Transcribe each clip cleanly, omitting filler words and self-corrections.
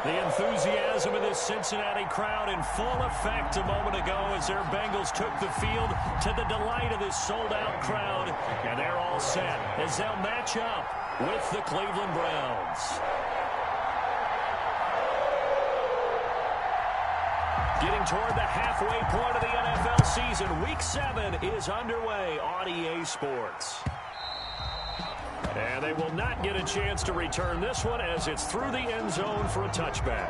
The enthusiasm of this Cincinnati crowd in full effect a moment ago as their Bengals took the field to the delight of this sold-out crowd. And they're all set as they'll match up with the Cleveland Browns. Getting toward the halfway point of the NFL season, Week 7 is underway on EA Sports. And they will not get a chance to return this one as it's through the end zone for a touchback.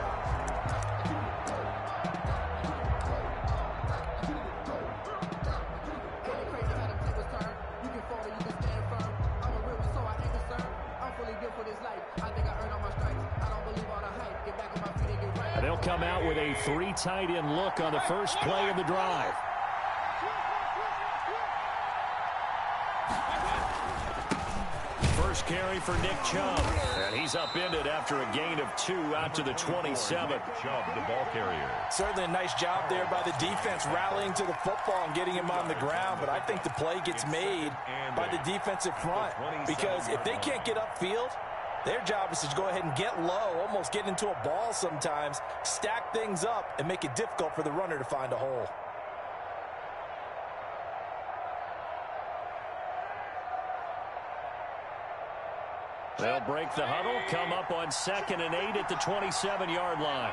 And they'll come out with a 3 tight end look on the first play of the drive. First carry for Nick Chubb. And he's upended after a gain of 2 out to the 27. Chubb, the ball carrier. Certainly a nice job there by the defense rallying to the football and getting him on the ground. But I think the play gets made by the defensive front. Because if they can't get upfield, their job is to go ahead and get low, almost get into a ball sometimes, stack things up, and make it difficult for the runner to find a hole. They'll break the huddle, come up on 2nd and 8 at the 27-yard line.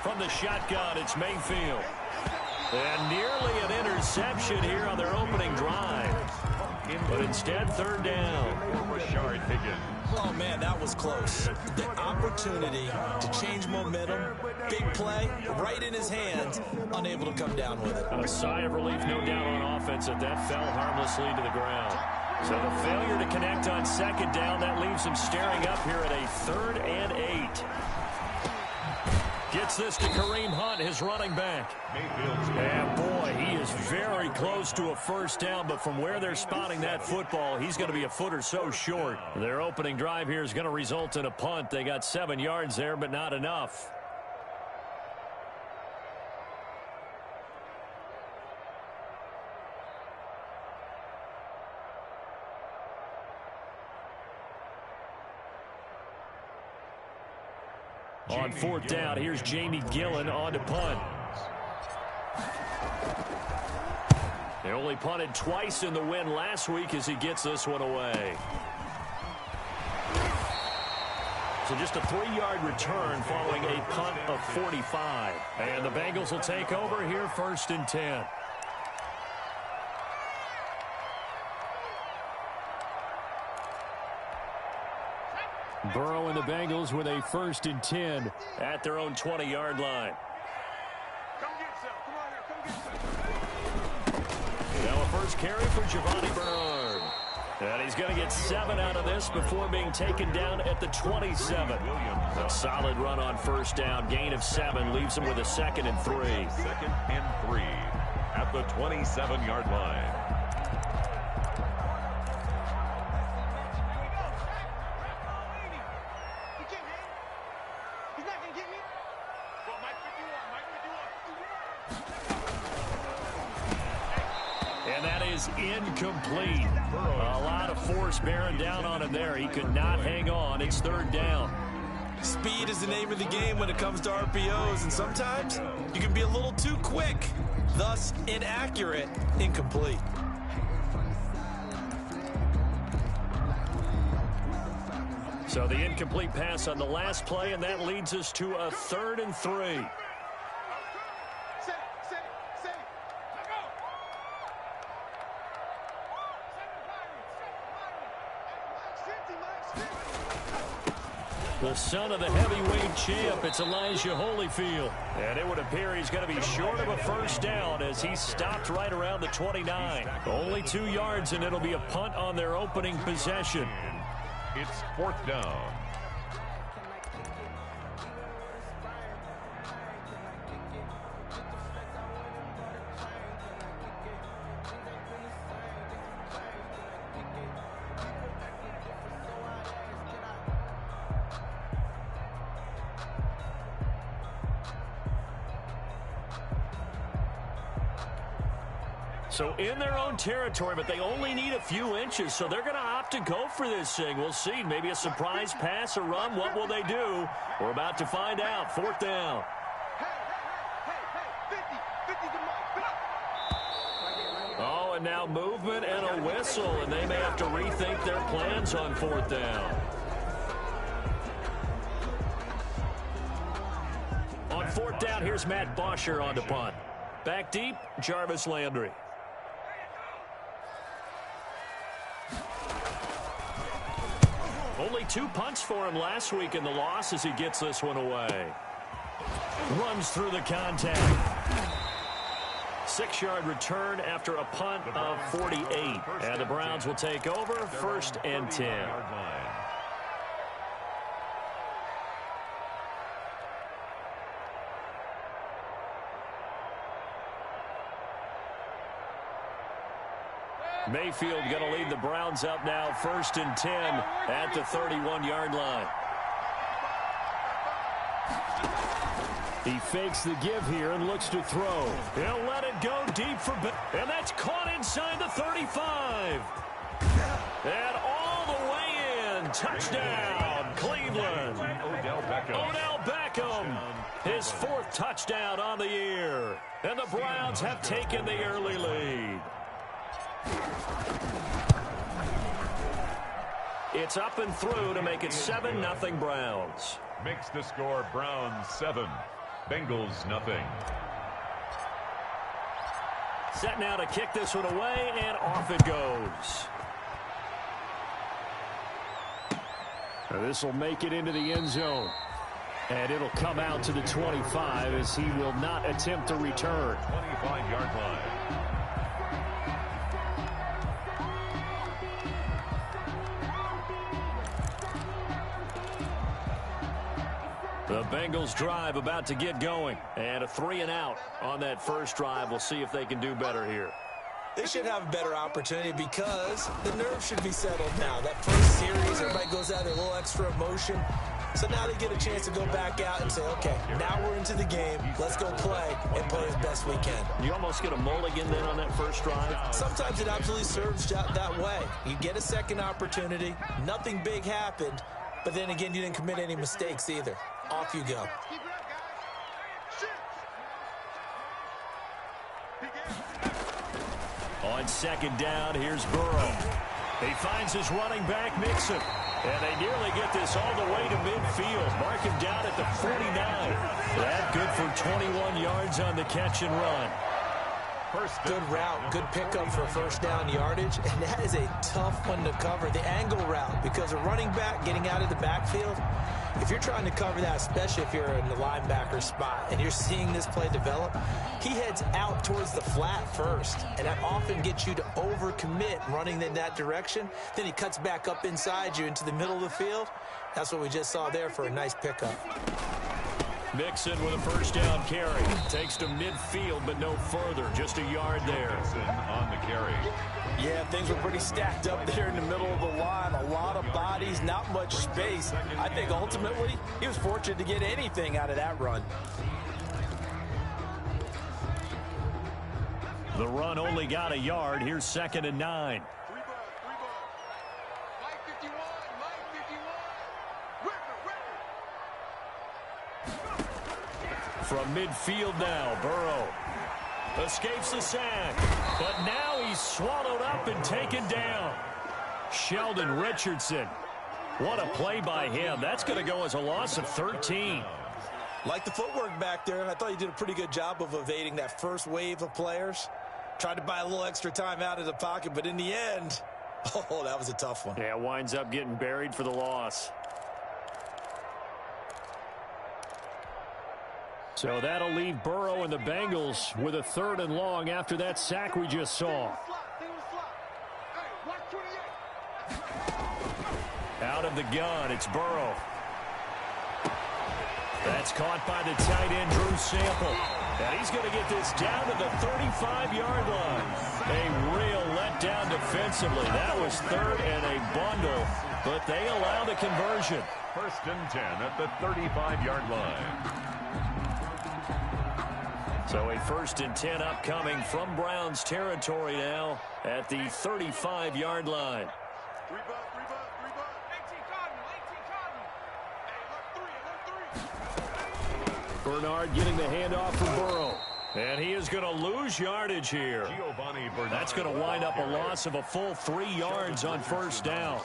From the shotgun, it's Mayfield. And nearly an interception here on their opening drive. But instead, 3rd down. Oh, man, that was close. The opportunity to change momentum, big play, right in his hands, unable to come down with it. A sigh of relief, no doubt, on offense that fell harmlessly to the ground. So the failure to connect on 2nd down, that leaves him staring up here at a 3rd and 8. Gets this to Kareem Hunt, his running back. And boy, he is very close to a 1st down, but from where they're spotting that football, he's going to be a foot or so short. Their opening drive here is going to result in a punt. They got 7 yards there, but not enough. On 4th down, here's Jamie Gillen on to punt. They only punted twice in the win last week as he gets this one away. So just a 3-yard return following a punt of 45. And the Bengals will take over here 1st and 10. Burrow and the Bengals with a 1st and 10 at their own 20-yard line. Now a first carry for Giovanni Bernard. And he's going to get 7 out of this before being taken down at the 27. A solid run on 1st down. Gain of 7 leaves him with a 2nd and 3. 2nd and 3 at the 27-yard line. Incomplete. A lot of force bearing down on him there. He could not hang on. It's 3rd down. Speed is the name of the game when it comes to RPOs, and sometimes you can be a little too quick, thus inaccurate, incomplete. So the incomplete pass on the last play, and that leads us to a 3rd and 3. The son of the heavyweight champ, it's Elijah Holyfield. And it would appear he's going to be short of a 1st down as he stopped right around the 29. Only 2 yards, and it'll be a punt on their opening possession. It's 4th down. So in their own territory, but they only need a few inches, so they're going to opt to go for this thing. We'll see. Maybe a surprise pass, a run. What will they do? We're about to find out. 4th down. Oh, and now movement and a whistle, and they may have to rethink their plans on 4th down. On 4th down, here's Matt Bosher on to punt. Back deep, Jarvis Landry. Only 2 punts for him last week in the loss as he gets this one away. Runs through the contact. 6-yard return after a punt of 48. And the Browns will take over 1st and 10. Mayfield going to lead the Browns up now 1st and 10 at the 31-yard line. He fakes the give here and looks to throw. He'll let it go deep for and that's caught inside the 35. And all the way in. Touchdown, Cleveland. Odell Beckham. His 4th touchdown on the year. And the Browns have taken the early lead. It's up and through to make it 7-0 Browns. Makes the score Browns 7, Bengals nothing. Set now to kick this one away, and off it goes. This will make it into the end zone. And it'll come out to the 25 as he will not attempt to return. 25-yard line. The Bengals drive about to get going. And a 3-and-out on that first drive. We'll see if they can do better here. They should have a better opportunity because the nerves should be settled now. That first series, everybody goes out there a little extra emotion. So now they get a chance to go back out and say, okay, now we're into the game. Let's go play and play as best we can. You almost get a mulligan then on that first drive? Sometimes it absolutely serves that way. You get a second opportunity. Nothing big happened. But then again, you didn't commit any mistakes either. Off you go. On 2nd down, here's Burrow. He finds his running back, Mixon. And they nearly get this all the way to midfield. Mark him down at the 49. That good for 21 yards on the catch and run. Good route, good pickup for first down yardage, and that is a tough one to cover, the angle route, because a running back getting out of the backfield, if you're trying to cover that, especially if you're in the linebacker spot and you're seeing this play develop, he heads out towards the flat first, and that often gets you to overcommit running in that direction. Then he cuts back up inside you into the middle of the field. That's what we just saw there for a nice pickup. Mixon with a first down carry. Takes to midfield, but no further. Just a yard there. Mixon on the carry. Yeah, things were pretty stacked up there in the middle of the line. A lot of bodies, not much space. I think ultimately he was fortunate to get anything out of that run. The run only got a yard. Here's 2nd and 9. From midfield now, Burrow escapes the sack, but now he's swallowed up and taken down. Sheldon Richardson. What a play by him. That's going to go as a loss of 13. Like the footwork back there, I thought he did a pretty good job of evading that first wave of players. Tried to buy a little extra time out of the pocket, but in the end, oh, that was a tough one. Yeah, winds up getting buried for the loss. So that'll leave Burrow and the Bengals with a 3rd and long after that sack we just saw. Out of the gun, it's Burrow. That's caught by the tight end, Drew Sample. And he's going to get this down to the 35-yard line. A real letdown defensively. That was 3rd and a bundle, but they allow the conversion. 1st and 10 at the 35-yard line. So a 1st and 10 upcoming from Browns territory now at the 35-yard line. Bernard getting the handoff from Burrow. And he is going to lose yardage here. That's going to wind up a loss of a full 3 yards on 1st down.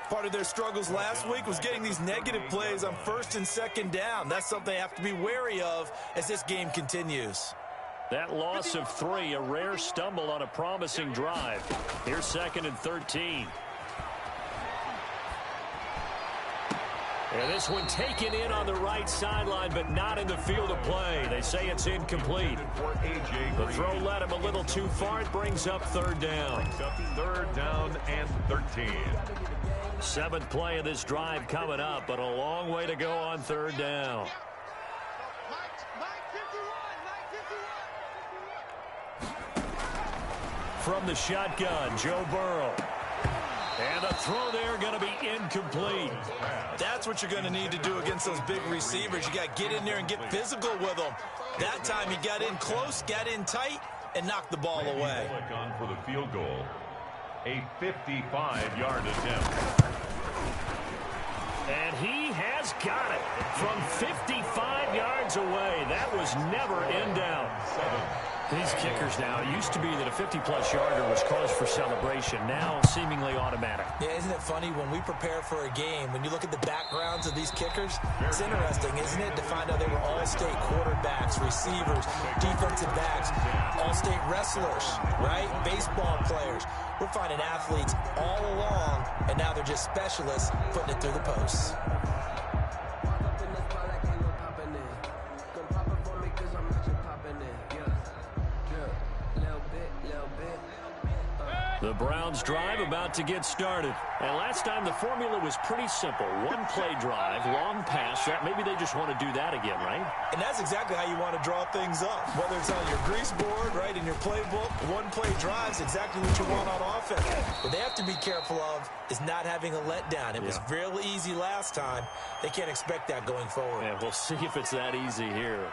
Part of their struggles last week was getting these negative plays on 1st and 2nd down. That's something they have to be wary of as this game continues. That loss of 3, a rare stumble on a promising drive. Here's 2nd and 13. And this one taken in on the right sideline, but not in the field of play. They say it's incomplete. The throw led him a little too far. It brings up 3rd down. 3rd down and 13. 7th play of this drive coming up, but a long way to go on 3rd down. From the shotgun, Joe Burrow. And a throw there going to be incomplete. That's what you're going to need to do against those big receivers. You got to get in there and get physical with them. That time he got in close, got in tight, and knocked the ball away. On for the field goal. A 55-yard attempt. And he has got it from 55 yards away. That was never in doubt. These kickers now, it used to be that a 50-plus yarder was cause for celebration. Now seemingly automatic. Yeah, isn't it funny when we prepare for a game, when you look at the backgrounds of these kickers, it's interesting, isn't it, to find out they were all-state quarterbacks, receivers, defensive backs, all-state wrestlers, right? Baseball players. We're finding athletes all along, and now they're just specialists putting it through the posts. The Browns drive about to get started. And last time the formula was pretty simple. 1 play drive, long pass. Maybe they just want to do that again, right? And that's exactly how you want to draw things up. Whether it's on your grease board, right, in your playbook, 1 play drive is exactly what you want on offense. What they have to be careful of is not having a letdown. It was real easy last time. They can't expect that going forward. And we'll see if it's that easy here.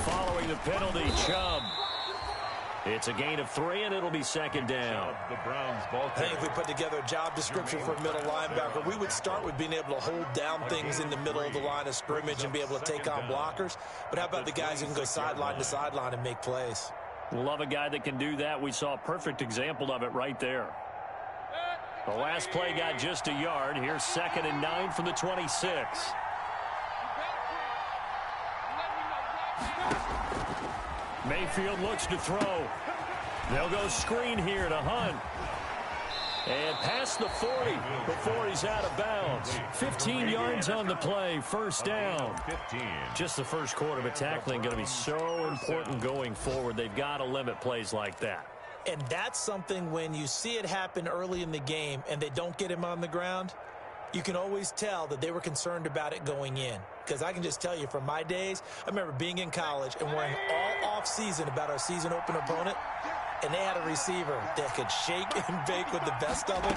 Following the penalty, Chubb. It's a gain of 3, and it'll be 2nd down. The Browns ball. I think if we put together a job description for a middle linebacker, we would start with being able to hold down things in the middle of the line of scrimmage and be able to take on blockers. But how about the guys who can go sideline to sideline and make plays? Love a guy that can do that. We saw a perfect example of it right there. The last play got just a yard. Here's 2nd and 9 from the 26. Mayfield looks to throw. They'll go screen here to Hunt. And past the 40 before he's out of bounds. 15 yards on the play, 1st down. Just the first quarter, but tackling going to be so important going forward. They've got to limit plays like that. And that's something when you see it happen early in the game and they don't get him on the ground, you can always tell that they were concerned about it going in. Because I can just tell you from my days, I remember being in college and worrying all off-season about our season open opponent, and they had a receiver that could shake and bake with the best of them.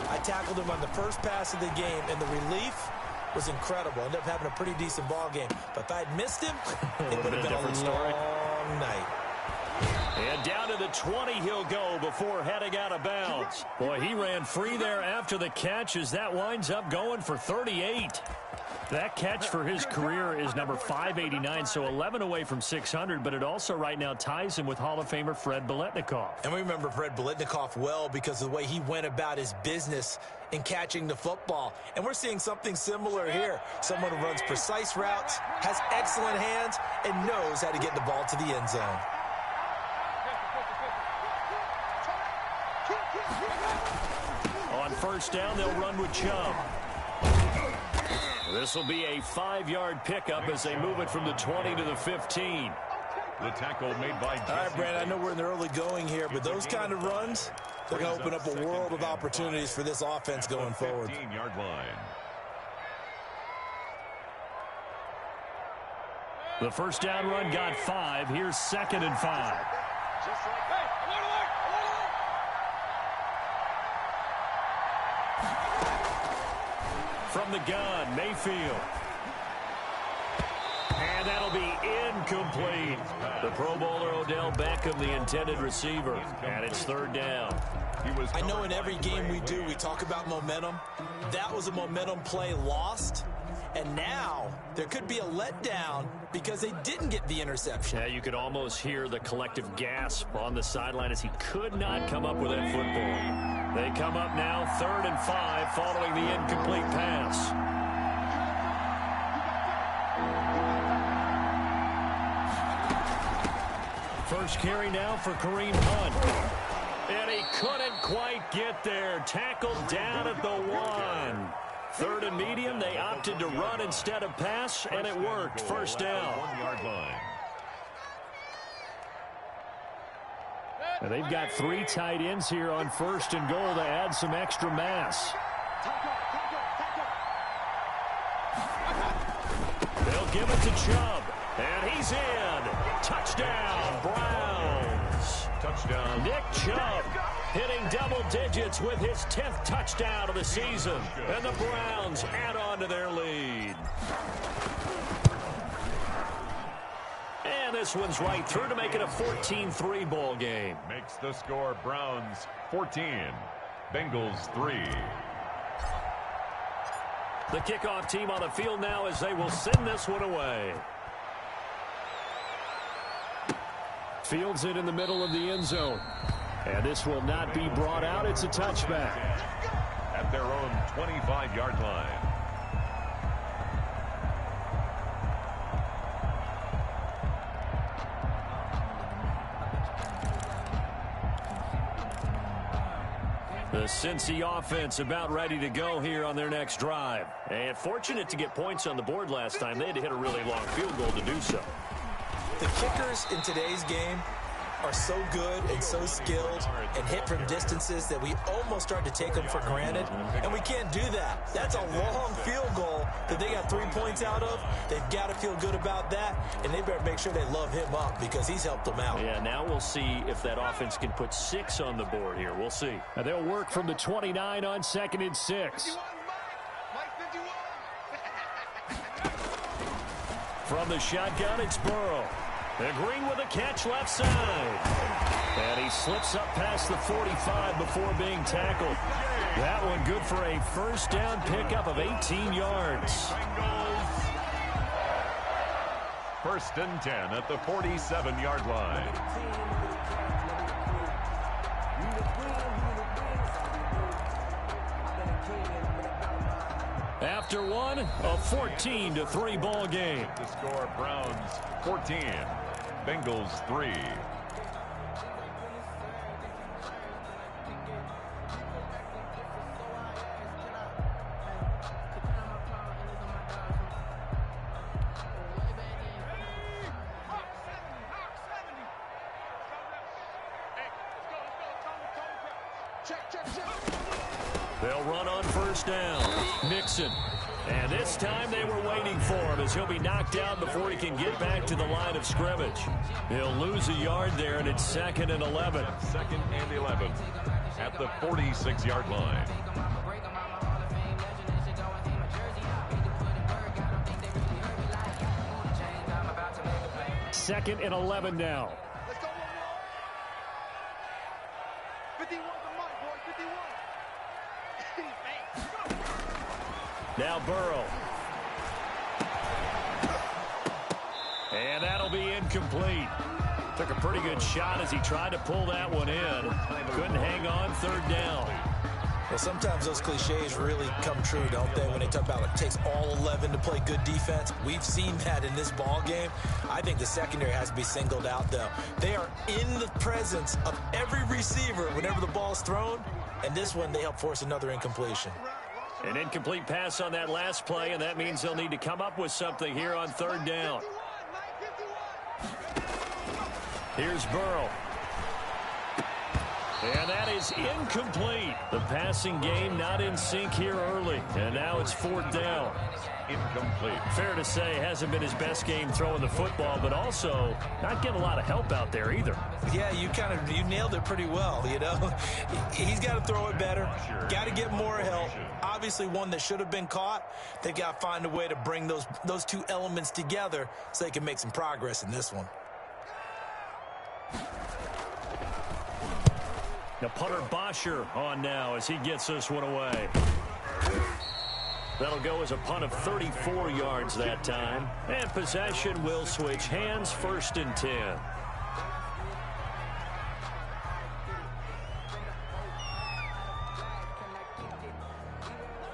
I tackled him on the first pass of the game, and the relief was incredible. Ended up having a pretty decent ball game. But if I'd missed him, it would have been a long night. And down to the 20 he'll go before heading out of bounds. Boy, he ran free there after the catch as that winds up going for 38. That catch for his career is number 589, so 11 away from 600, but it also right now ties him with Hall of Famer Fred Biletnikoff. And we remember Fred Biletnikoff well because of the way he went about his business in catching the football. And we're seeing something similar here. Someone who runs precise routes, has excellent hands, and knows how to get the ball to the end zone. On 1st down, they'll run with Chubb. This will be a 5-yard pickup as they move it from the 20 to the 15. The tackle made by Jesse. All right, Brandon, I know we're in the early going here, but those kind of runs, they're going to open up a world of opportunities for this offense going forward. 15-yard line. The first down run got 5. Here's 2nd and 5. From the gun, Mayfield. And that'll be incomplete. The Pro Bowler Odell Beckham, the intended receiver. And it's 3rd down. I know in every game we do, we talk about momentum. That was a momentum play lost. And now there could be a letdown because they didn't get the interception. Yeah, you could almost hear the collective gasp on the sideline as he could not come up with that football. They come up now 3rd and 5 following the incomplete pass. First carry now for Kareem Hunt. And he couldn't quite get there. Tackled down at the 1. 3rd and medium, they opted to run instead of pass, and it worked. First down. 1-yard line. And they've got 3 tight ends here on 1st and goal to add some extra mass. They'll give it to Chubb, and he's in. Touchdown, Browns. Touchdown. Nick Chubb hitting double digits with his 10th touchdown of the season. And the Browns add on to their lead. And this one's right through to make it a 14-3 ball game. Makes the score Browns 14, Bengals 3. The kickoff team on the field now as they will send this one away. Fields it in the middle of the end zone. And this will not be brought out. It's a touchback. At their own 25-yard line. The Cincy offense about ready to go here on their next drive. And fortunate to get points on the board last time. They had to hit a really long field goal to do so. The kickers in today's game are so good and so skilled and hit from distances that we almost start to take them for granted, and we can't do that. That's a long field goal that they got 3 points out of. They've got to feel good about that, and they better make sure they love him up because he's helped them out. Yeah, now we'll see if that offense can put 6 on the board here. We'll see. And they'll work from the 29 on 2nd and 6. From the shotgun, it's Burrow. And Green with a catch left side. And he slips up past the 45 before being tackled. That one good for a first down pickup of 18 yards. First and 10 at the 47-yard line. After one, a 14-3 ball game. The score, Browns 14, Bengals 3. They'll run on first down. Mixon. And this time they were waiting for him as he'll be knocked out before he can get back to the line of scrimmage. He'll lose a yard there, and it's 2nd and 11. 2nd and 11 at the 46-yard line. Second and 11 now. Let's go. 51 the mark, boy. 51. Now Burrow. And that'll be incomplete. Took a pretty good shot as he tried to pull that one in. Couldn't hang on. 3rd down. Well, sometimes those cliches really come true, don't they, when they talk about it takes all 11 to play good defense. We've seen that in this ball game. I think the secondary has to be singled out, though. They are in the presence of every receiver whenever the ball's thrown, and this one they help force another incompletion. An incomplete pass on that last play, and that means they'll need to come up with something here on 3rd down. Here's Burrow. And that is incomplete. The passing game not in sync here early. And now it's 4th down. Incomplete. Fair to say, hasn't been his best game throwing the football, but also not getting a lot of help out there either. Yeah, you nailed it pretty well, you know. He's got to throw it better. Got to get more help. Obviously, one that should have been caught. They've got to find a way to bring those two elements together so they can make some progress in this one. Now punter Bosher on now as he gets this one away. That'll go as a punt of 34 yards that time. And possession will switch hands, 1st and 10.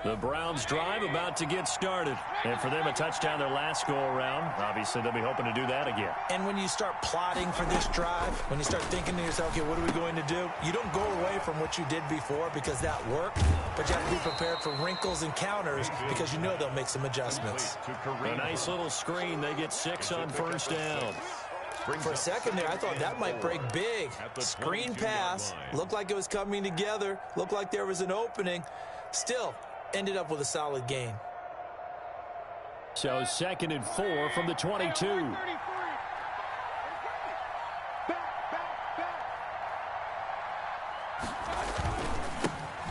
The Browns drive about to get started. And for them, a touchdown their last go-around. Obviously, they'll be hoping to do that again. And when you start plotting for this drive, when you start thinking to yourself, okay, what are we going to do? You don't go away from what you did before because that worked, but you have to be prepared for wrinkles and counters because you know they'll make some adjustments. A nice little screen. They get 6 on 1st down. For a second there, I thought that might break big. Screen pass. Looked like it was coming together. Looked like there was an opening. Still, ended up with a solid gain. So 2nd and 4 from the 22.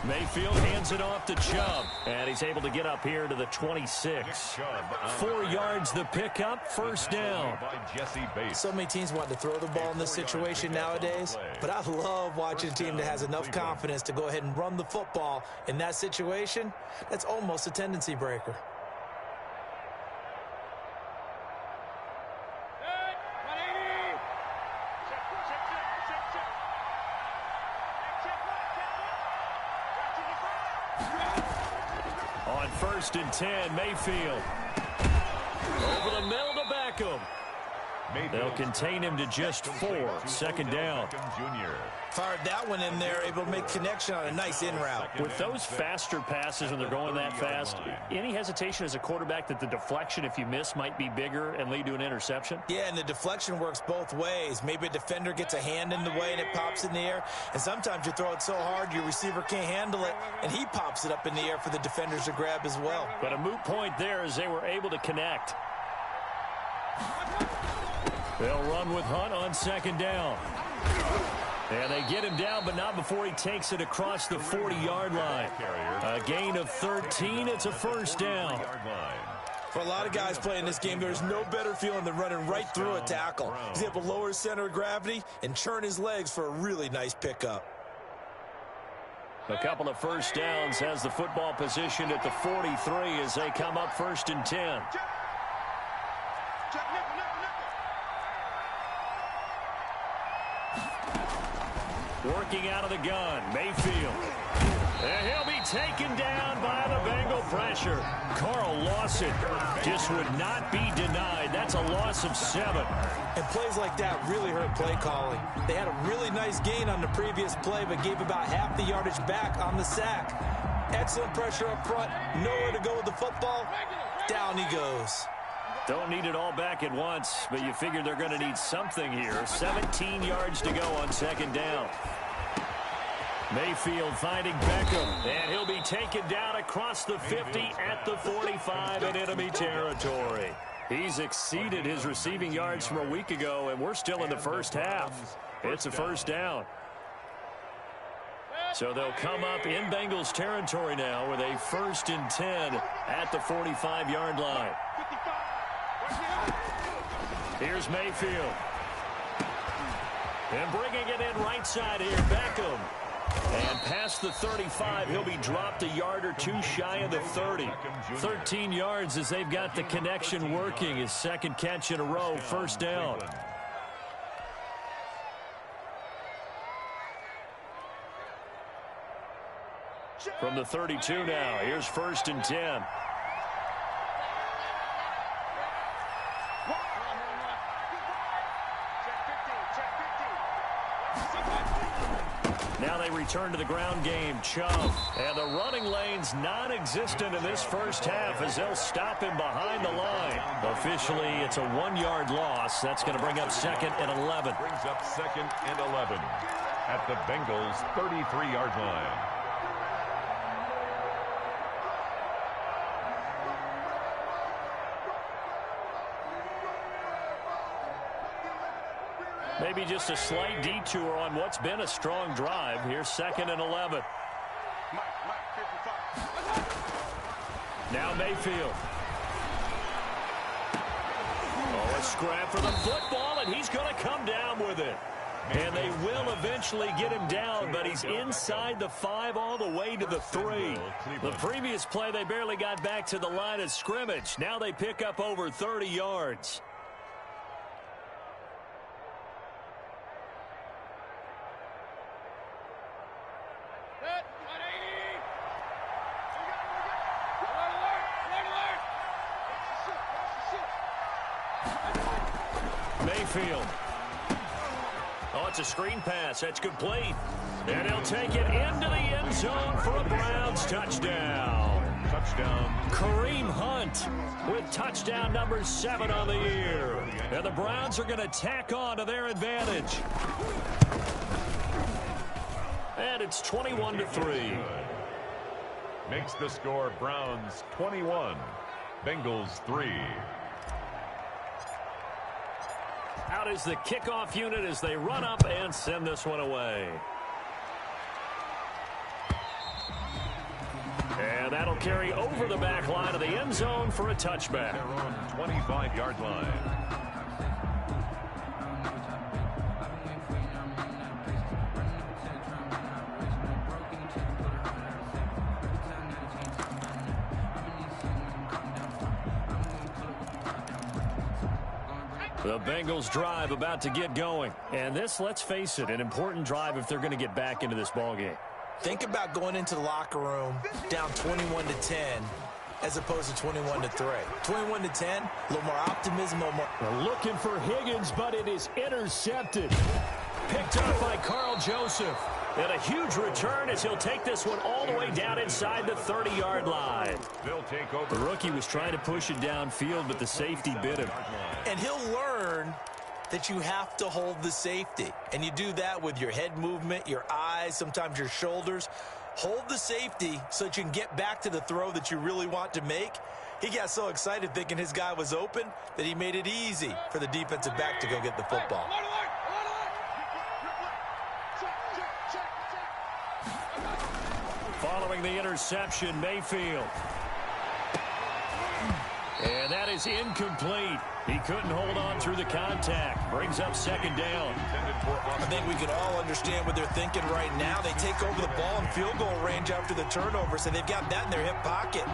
Mayfield hands it off to Chubb, and he's able to get up here to the 26. 4 yards the pickup, 1st down. So many teams want to throw the ball in this situation nowadays, but I love watching a team that has enough confidence to go ahead and run the football in that situation. That's almost a tendency breaker. On 1st and 10, Mayfield. Over the middle to Beckham. They'll contain him to just 4. 2nd down. Fired that one in there, able to make connection on a nice in route. With those faster passes when they're going that fast, any hesitation as a quarterback that the deflection, if you miss, might be bigger and lead to an interception? Yeah, and the deflection works both ways. Maybe a defender gets a hand in the way and it pops in the air. And sometimes you throw it so hard your receiver can't handle it, and he pops it up in the air for the defenders to grab as well. But a moot point there as they were able to connect. They'll run with Hunt on 2nd down. And they get him down, but not before he takes it across the 40-yard line. A gain of 13. It's a 1st down. For a lot of guys playing this game, there's no better feeling than running right through a tackle. He's able to lower his center of gravity and churn his legs for a really nice pickup. A couple of 1st downs has the football position at the 43 as they come up 1st and 10. Working out of the gun, Mayfield. And he'll be taken down by the Bengal pressure. Carl Lawson just would not be denied. That's a loss of 7. And plays like that really hurt play calling. They had a really nice gain on the previous play, but gave about half the yardage back on the sack. Excellent pressure up front. Nowhere to go with the football. Down he goes. Don't need it all back at once, but you figure they're going to need something here. 17 yards to go on 2nd down. Mayfield finding Beckham, and he'll be taken down across the 50 at the 45 in enemy territory. He's exceeded his receiving yards from a week ago, and we're still in the 1st half. It's a 1st down. So they'll come up in Bengals territory now with a 1st and 10 at the 45-yard line. Here's Mayfield. And bringing it in right side here, Beckham. And past the 35, he'll be dropped a yard or 2 shy of the 30. 13 yards as they've got the connection working. His 2nd catch in a row, 1st down. From the 32 now, here's 1st and 10. Now Now they return to the ground game. Chubb. And the running lane's non-existent in this first half as they'll stop him behind the line. Officially, it's a 1-yard loss. That's going to bring up 2nd and 11. Brings up 2nd and 11 at the Bengals' 33-yard line. Maybe just a slight detour on what's been a strong drive. Here's 2nd and 11. Now Mayfield. Oh, a scrap for the football, and he's going to come down with it. And they will eventually get him down, but he's inside the 5 all the way to the 3. The previous play, they barely got back to the line of scrimmage. Now they pick up over 30 yards. Mayfield. Oh, it's a screen pass. That's complete. And he'll take it into the end zone for a Browns touchdown. Touchdown. Kareem Hunt with touchdown number 7 on the year. And the Browns are going to tack on to their advantage. And it's 21-3. Makes the score Browns 21, Bengals 3. Out is the kickoff unit as they run up and send this one away. And that'll carry over the back line of the end zone for a touchback. Their own 25-yard line. The Bengals drive about to get going. And this, let's face it, an important drive if they're going to get back into this ballgame. Think about going into the locker room down 21-10 as opposed to 21-3. 21-10, a little more optimism, a little more. They're looking for Higgins, but it is intercepted. Picked up by Carl Joseph. And a huge return as he'll take this one all the way down inside the 30-yard line. They'll take over. The rookie was trying to push it downfield, but the safety bit him. And he'll learn that you have to hold the safety. And you do that with your head movement, your eyes, sometimes your shoulders. Hold the safety so that you can get back to the throw that you really want to make. He got so excited thinking his guy was open that he made it easy for the defensive back to go get the football. Following the interception, Mayfield. And that is incomplete. He couldn't hold on through the contact. Brings up 2nd down. I think we can all understand what they're thinking right now. They take over the ball in field goal range after the turnover, so they've got that in their hip pocket.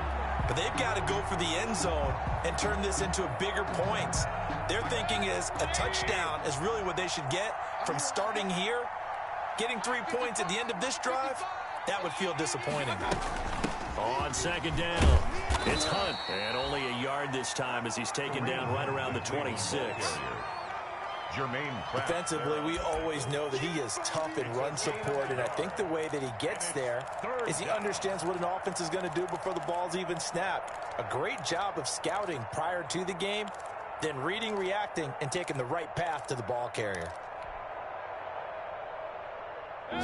But they've got to go for the end zone and turn this into a bigger points. Their thinking is a touchdown is really what they should get from starting here. Getting 3 points at the end of this drive, that would feel disappointing. On 2nd down, it's Hunt. And only a yard this time as he's taken down right around the 26. Defensively, we always know that he is tough in run support, and I think the way that he gets there is he understands what an offense is going to do before the ball's even snapped. A great job of scouting prior to the game, then reading, reacting, and taking the right path to the ball carrier.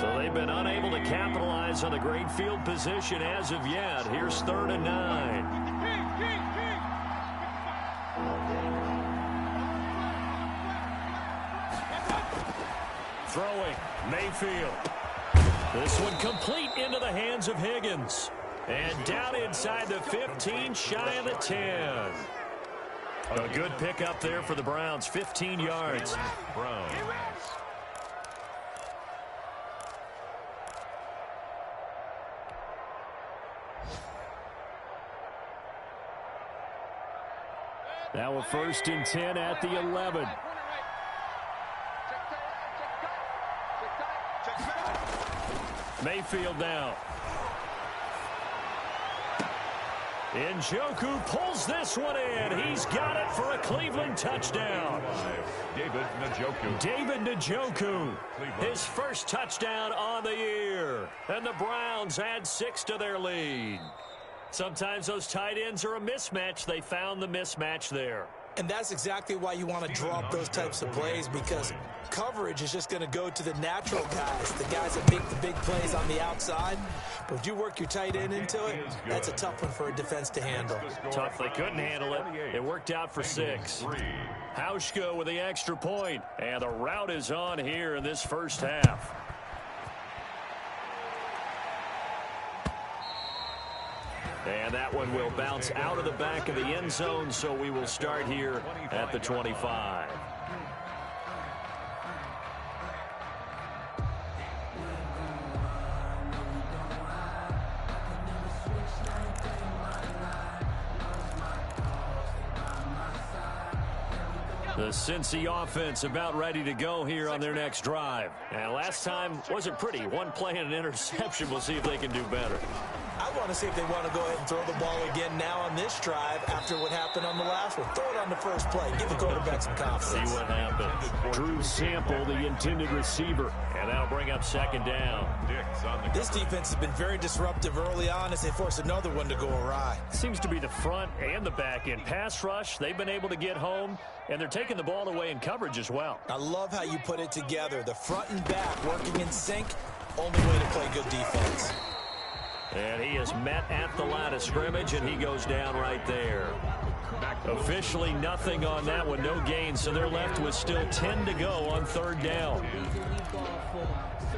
So they've been unable to capitalize on the great field position as of yet. Here's 3rd and 9. Throwing, Mayfield. This one complete into the hands of Higgins. And down inside the 15, shy of the 10. A good pickup there for the Browns, 15 yards. Browns. Now a 1st and 10 at the 11. Mayfield now. Njoku pulls this one in. He's got it for a Cleveland touchdown. David Njoku, his first touchdown on the year. And the Browns add 6 to their lead. Sometimes those tight ends are a mismatch. They found the mismatch there. And that's exactly why you want to draw up those types of plays, because coverage is just going to go to the natural guys, the guys that make the big plays on the outside. But if you work your tight end into it, that's a tough one for a defense to handle. Tough. They couldn't handle it. It worked out for 6. Hauschka with the extra point. And the route is on here in this first half. And that one will bounce out of the back of the end zone, so we will start here at the 25. The Cincy offense about ready to go here on their next drive. And last time wasn't pretty. One play and an interception. We'll see if they can do better. I want to see if they want to go ahead and throw the ball again now on this drive after what happened on the last one. Throw it on the first play. Give the quarterback some confidence. See what happens. Drew Sample, the intended receiver. And that'll bring up second down. This defense has been very disruptive early on as they force another one to go awry. Seems to be the front and the back end. Pass rush, they've been able to get home, and they're taking the ball away in coverage as well. I love how you put it together. The front and back working in sync. Only way to play good defense. And he is met at the line of scrimmage, and he goes down right there. Officially nothing on that one, no gain, so they're left with still 10 to go on third down.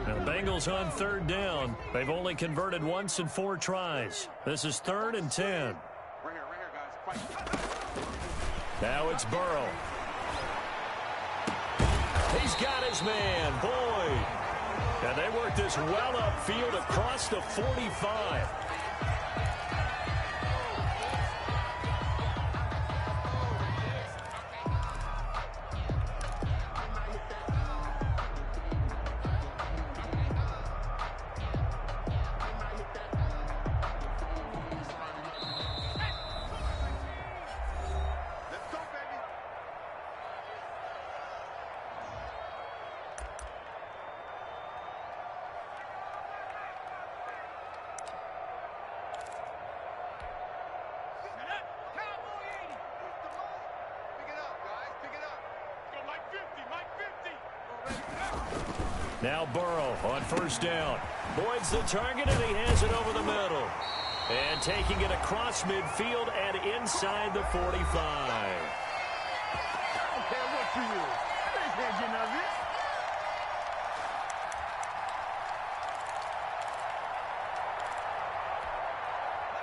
Now, the Bengals on third down. They've only converted once in 4 tries. This is 3rd and 10. Now it's Burrow. He's got his man, Boyd. And they work this well upfield across the 45. Now Burrow on first down. Boyd's the target, and he has it over the middle. And taking it across midfield and inside the 45. I don't care what you do. They can't get nothing.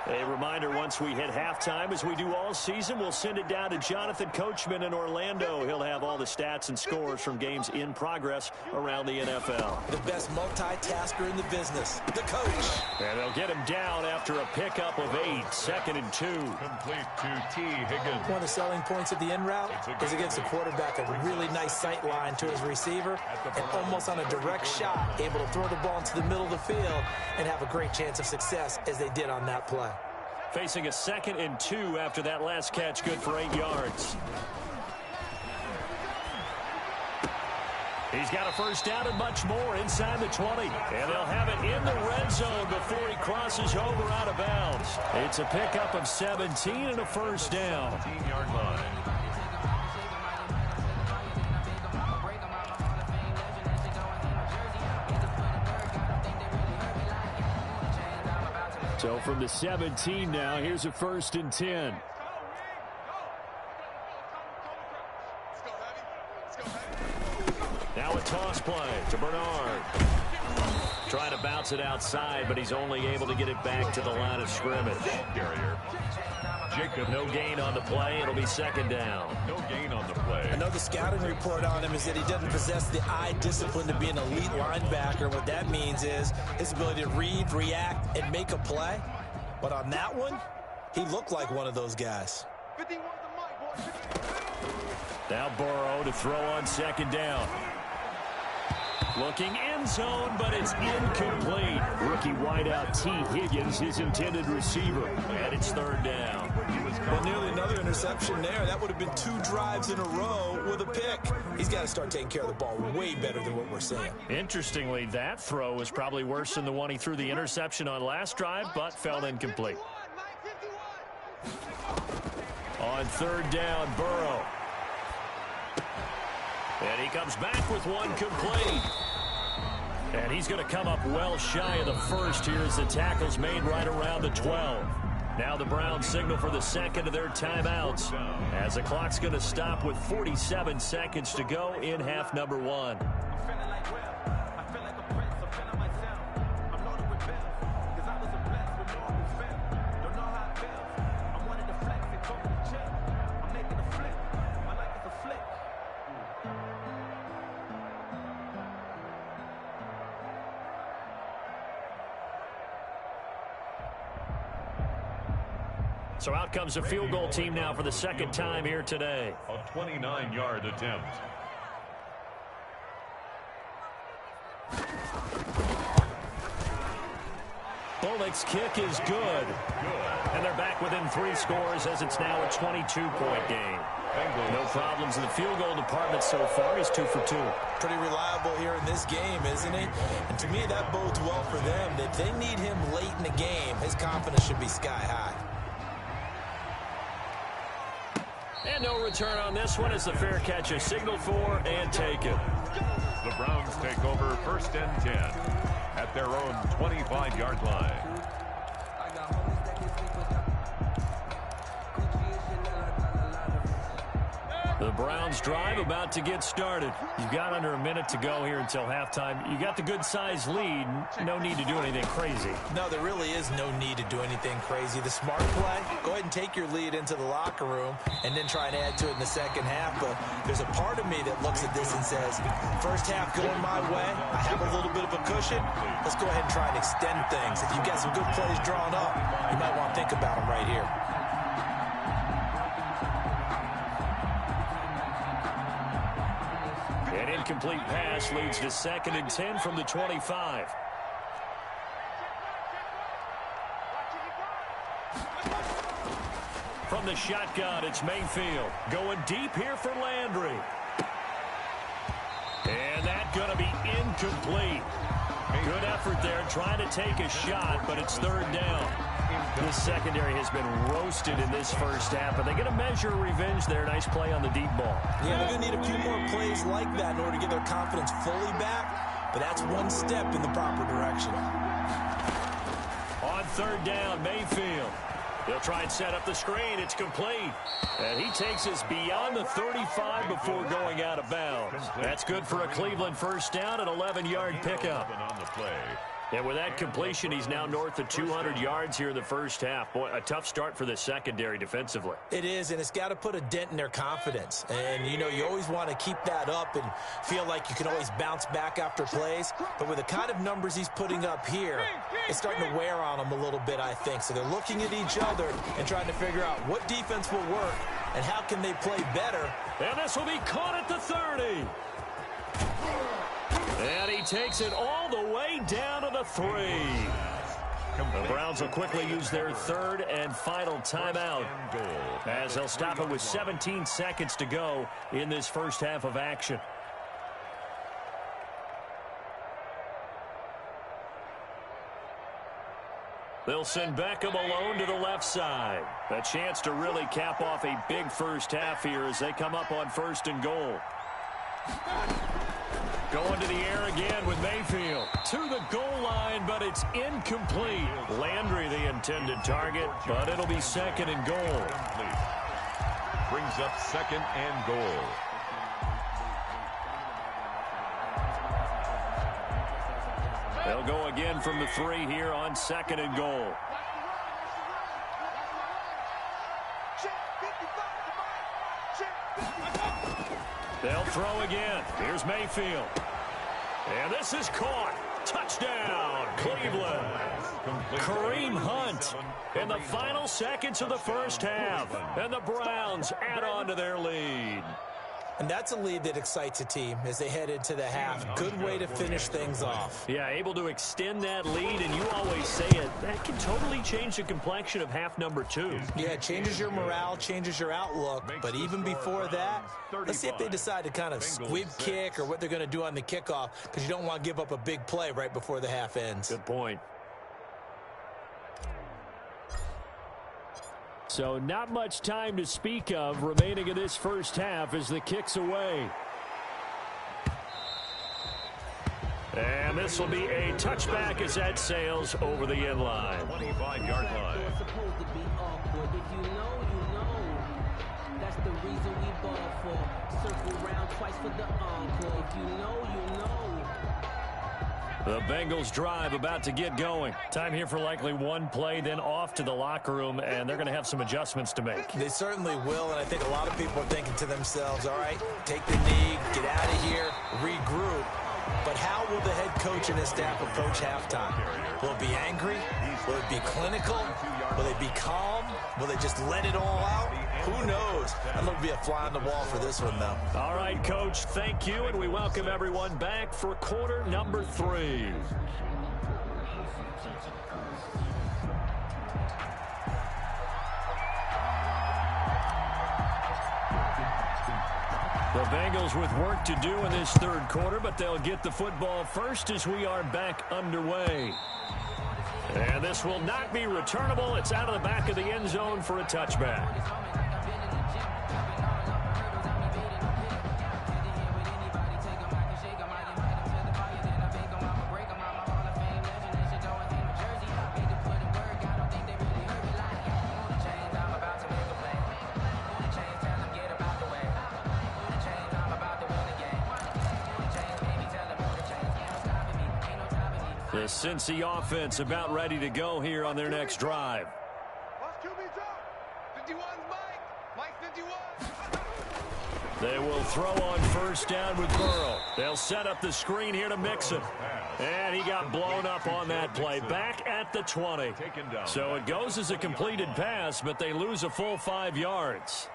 A reminder, once we hit halftime, as we do all season, we'll send it down to Jonathan Coachman in Orlando. He'll have all the stats and scores from games in progress around the NFL. The best multitasker in the business, the coach. And they'll get him down after a pickup of 8, 2nd and 2. Complete to T. Higgins. One of the selling points of the in route is it gives the quarterback a really nice sight line to his receiver and almost on a direct shot, able to throw the ball into the middle of the field and have a great chance of success as they did on that play. Facing a 2nd and 2 after that last catch, good for 8 yards. He's got a first down and much more inside the 20. And they'll have it in the red zone before he crosses over out of bounds. It's a pickup of 17 and a first down. 15-yard line. So from the 17 now, here's a 1st and 10. Now a toss play to Bernard. Trying to bounce it outside, but he's only able to get it back to the line of scrimmage. Carrier. Jacob. No gain on the play. It'll be 2nd down. No gain on the play. I know the scouting report on him is that he doesn't possess the eye discipline to be an elite linebacker. What that means is his ability to read, react, and make a play. But on that one, he looked like one of those guys. 51 the mic, boy. Now Burrow to throw on 2nd down. Looking end zone, but it's incomplete. Rookie wideout T. Higgins, his intended receiver. And it's third down. Well, nearly another interception there. That would have been 2 drives in a row with a pick. He's got to start taking care of the ball way better than what we're seeing. Interestingly, that throw was probably worse than the one he threw the interception on last drive, but fell incomplete. On third down, Burrow. And he comes back with one complete. And he's going to come up well shy of the first here as the tackle's made right around the 12. Now the Browns signal for the second of their timeouts as the clock's going to stop with 47 seconds to go in half number 1. So out comes a field goal team now for the second time here today. A 29-yard attempt. Bullock's kick is good. And they're back within 3 scores as it's now a 22-point game. No problems in the field goal department so far. He's 2 for 2. Pretty reliable here in this game, isn't he? And to me, that bodes well for them. If they need him late in the game, his confidence should be sky high. And no return on this one as the fair catch is signaled for and taken. The Browns take over first and 10 at their own 25-yard line. The Browns drive about to get started. You've got under a minute to go here until halftime. You got the good-sized lead. No need to do anything crazy. No, there really is no need to do anything crazy. The smart play, go ahead and take your lead into the locker room and then try and add to it in the second half. But there's a part of me that looks at this and says, first half going my way, I have a little bit of a cushion. Let's go ahead and try and extend things. If you've got some good plays drawn up, you might want to think about them right here. An incomplete pass leads to 2nd and 10 from the 25. From the shotgun, it's Mayfield. Going deep here for Landry. And that's going to be incomplete. Good effort there trying to take a shot, but it's third down. This secondary has been roasted in this first half, but they're going to measure revenge there. Nice play on the deep ball. Yeah, they're going to need a few more plays like that in order to get their confidence fully back, but that's one step in the proper direction. On third down, Mayfield. They'll try and set up the screen. It's complete. And he takes us beyond the 35 before going out of bounds. That's good for a Cleveland first down, an 11-yard pickup. On the play. And with that completion, he's now north of 200 yards here in the first half. Boy, a tough start for the secondary defensively. It is, and it's got to put a dent in their confidence. And, you know, you always want to keep that up and feel like you can always bounce back after plays. But with the kind of numbers he's putting up here, it's starting to wear on them a little bit, I think. So they're looking at each other and trying to figure out what defense will work and how can they play better. And this will be caught at the 30. And he takes it all the way down to the 3. The Browns will quickly use their third and final timeout as they'll stop it with 17 seconds to go in this first half of action. They'll send Beckham alone to the left side. A chance to really cap off a big first half here as they come up on 1st and goal. Going to the air again with Mayfield. To the goal line, but it's incomplete. Landry the intended target, but it'll be 2nd and goal. Brings up 2nd and goal. They'll go again from the 3 here on 2nd and goal. They'll throw again. Here's Mayfield. And this is caught. Touchdown, Cleveland. Kareem Hunt in the final seconds of the first half. And the Browns add on to their lead. And that's a lead that excites a team as they head into the half. Good way to finish things off. Yeah, able to extend that lead, and you always say it, that can totally change the complexion of half number 2. Yeah, it changes your morale, changes your outlook. But even before that, let's see if they decide to kind of squib kick or what they're going to do on the kickoff, because you don't want to give up a big play right before the half ends. Good point. So not much time to speak of remaining in this first half as the kick's away. And this will be a touchback as that sails over the end line. 25-yard line. It's supposed to be awkward. If you know, you know. That's the reason we ball for. Circle round twice for the encore. If you know, you know. The Bengals drive about to get going. Time here for likely one play, then off to the locker room, and they're going to have some adjustments to make. They certainly will, and I think a lot of people are thinking to themselves, all right, take the knee, get out of here, regroup. But how will the head coach and his staff approach halftime? Will it be angry? Will it be clinical? Will they be calm? Will they just let it all out? Who knows? I'm going to be a fly on the wall for this one, though. All right, Coach, thank you, and we welcome everyone back for quarter number 3. The Bengals with work to do in this third quarter, but they'll get the football first as we are back underway. And this will not be returnable. It's out of the back of the end zone for a touchback. The Cincy offense about ready to go here on their next drive. They will throw on first down with Burrow. They'll set up the screen here to Mixon. And he got blown up on that play. Back at the 20. So it goes as a completed pass, but they lose a full 5 yards.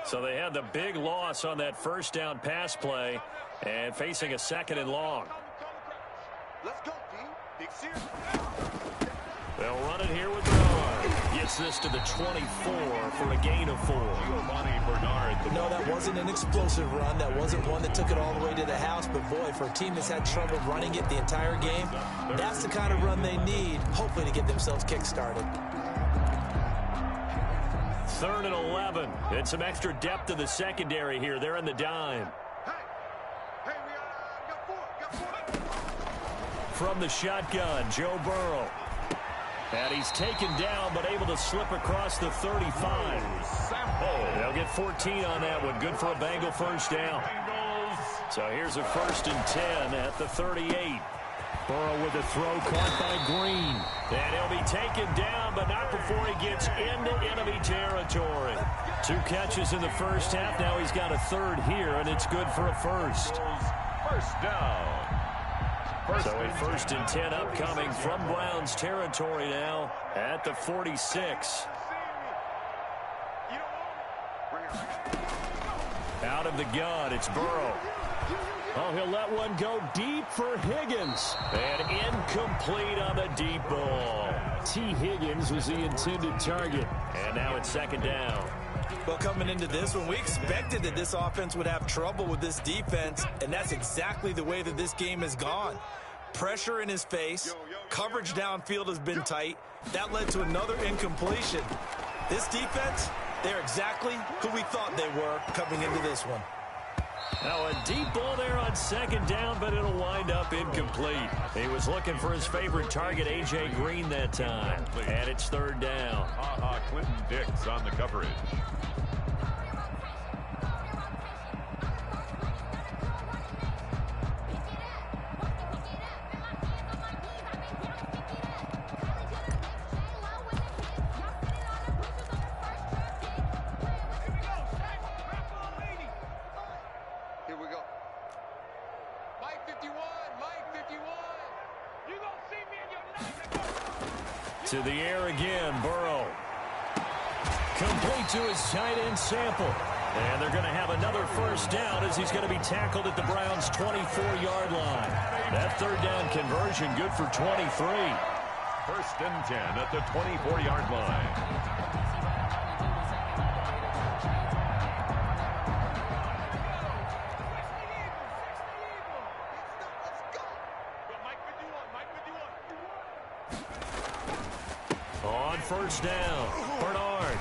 So they had the big loss on that first down pass play and facing a 2nd and long. Let's go, D. They'll run it here with Burrow. Gets this to the 24 for a gain of 4. No, that wasn't an explosive run. That wasn't one that took it all the way to the house. But, boy, for a team that's had trouble running it the entire game, that's the kind of run they need, hopefully, to get themselves kick-started. 3rd and 11. And some extra depth to the secondary here. They're in the dime. Hey, we got 4. From the shotgun, Joe Burrow. And he's taken down, but able to slip across the 35. They'll get 14 on that one. Good for a Bengal first down. So here's a 1st and 10 at the 38. Burrow with a throw caught by Green. And he'll be taken down, but not before he gets into enemy territory. 2 catches in the first half. Now he's got a 3rd here, and it's good for a 1st. First down. So a 1st and 10 upcoming from Browns territory now at the 46. Out of the gun, it's Burrow. Oh, he'll let one go deep for Higgins. And incomplete on the deep ball. T. Higgins was the intended target. And now it's 2nd down. Well, coming into this one, we expected that this offense would have trouble with this defense, and that's exactly the way that this game has gone. Pressure in his face, coverage downfield has been tight. That led to another incompletion. This defense, they're exactly who we thought they were coming into this one. Now a deep ball there on 2nd down, but it'll wind up incomplete. He was looking for his favorite target, A.J. Green, that time. And it's 3rd down. Clinton Dix on the coverage. Here we go. Mike 51, Mike 51. You gonna see me in your night. To the air again, Burrow. Complete to his tight end Sample. And they're going to have another first down as he's going to be tackled at the Browns' 24-yard line. That third down conversion good for 23. First and 10 at the 24-yard line. On first down, Bernard.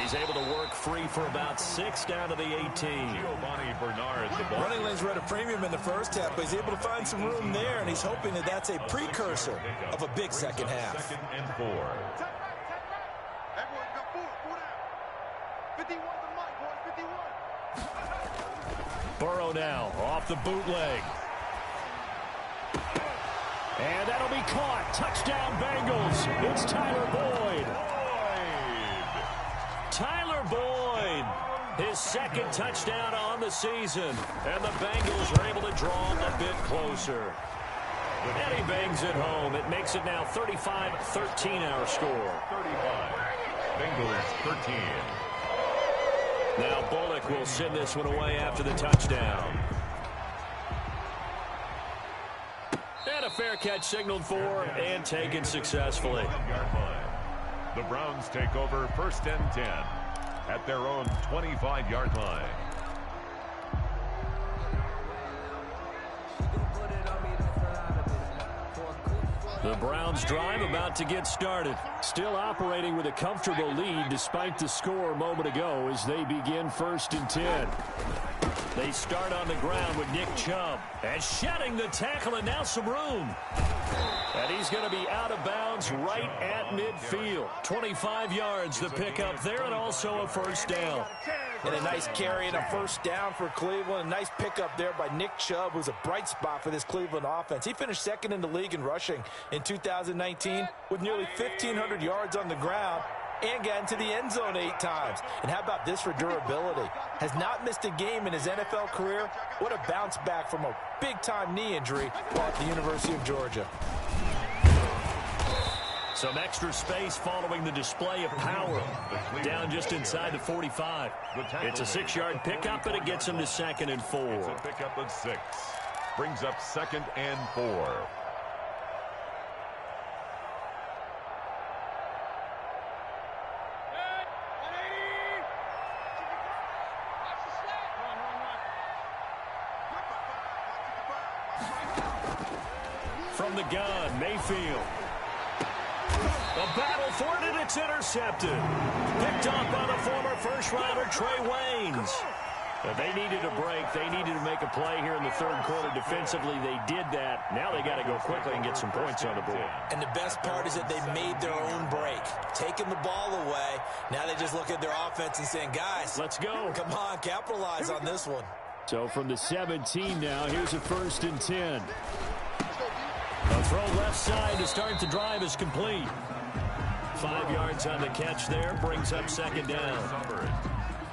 He's able to work free for about 6 down to the 18. Giovanni Bernard, the ball. Running lanes were at a premium in the first half, but he's able to find some room there, and he's hoping that that's a precursor of a big second half. Second and 4. Everyone got 4 down. 51 the mic, boys, 51. Burrow now off the bootleg. And that'll be caught. Touchdown, Bengals. It's Tyler Boyd. Tyler Boyd, his second touchdown on the season. And the Bengals are able to draw a bit closer. And he bangs it home. It makes it now 35-13 our score. 35. Bengals 13. Now Bullock will send this one away after the touchdown. And a fair catch signaled for and taken successfully. The Browns take over first and 10 at their own 25-yard line. The Browns drive about to get started. Still operating with a comfortable lead despite the score a moment ago as they begin first and 10. They start on the ground with Nick Chubb. And shedding the tackle and now some room. And he's going to be out of bounds right at midfield. 25 yards the pickup there and also a first down. And a nice carry and a first down for Cleveland. A nice pickup there by Nick Chubb, who's a bright spot for this Cleveland offense. He finished second in the league in rushing in 2019 with nearly 1,500 yards on the ground and got into the end zone 8 times. And how about this for durability? Has not missed a game in his NFL career. What a bounce back from a big-time knee injury while at the University of Georgia. Some extra space following the display of power. Down just inside the 45. It's a 6-yard pickup, but it gets him to second and 4. It's a pickup of 6. Brings up second and 4. From the gun, Mayfield. A battle for it, and it's intercepted. Picked up by the former first-rounder Trey Waynes. They needed a break. They needed to make a play here in the third quarter. Defensively, they did that. Now they got to go quickly and get some points on the board. And the best part is that they made their own break. Taking the ball away. Now they just look at their offense and saying, guys, let's go. Come on, capitalize on this one. So from the 17 now, here's a first and 10. A throw left side to start the drive is complete. 5 yards on the catch there, brings up second down.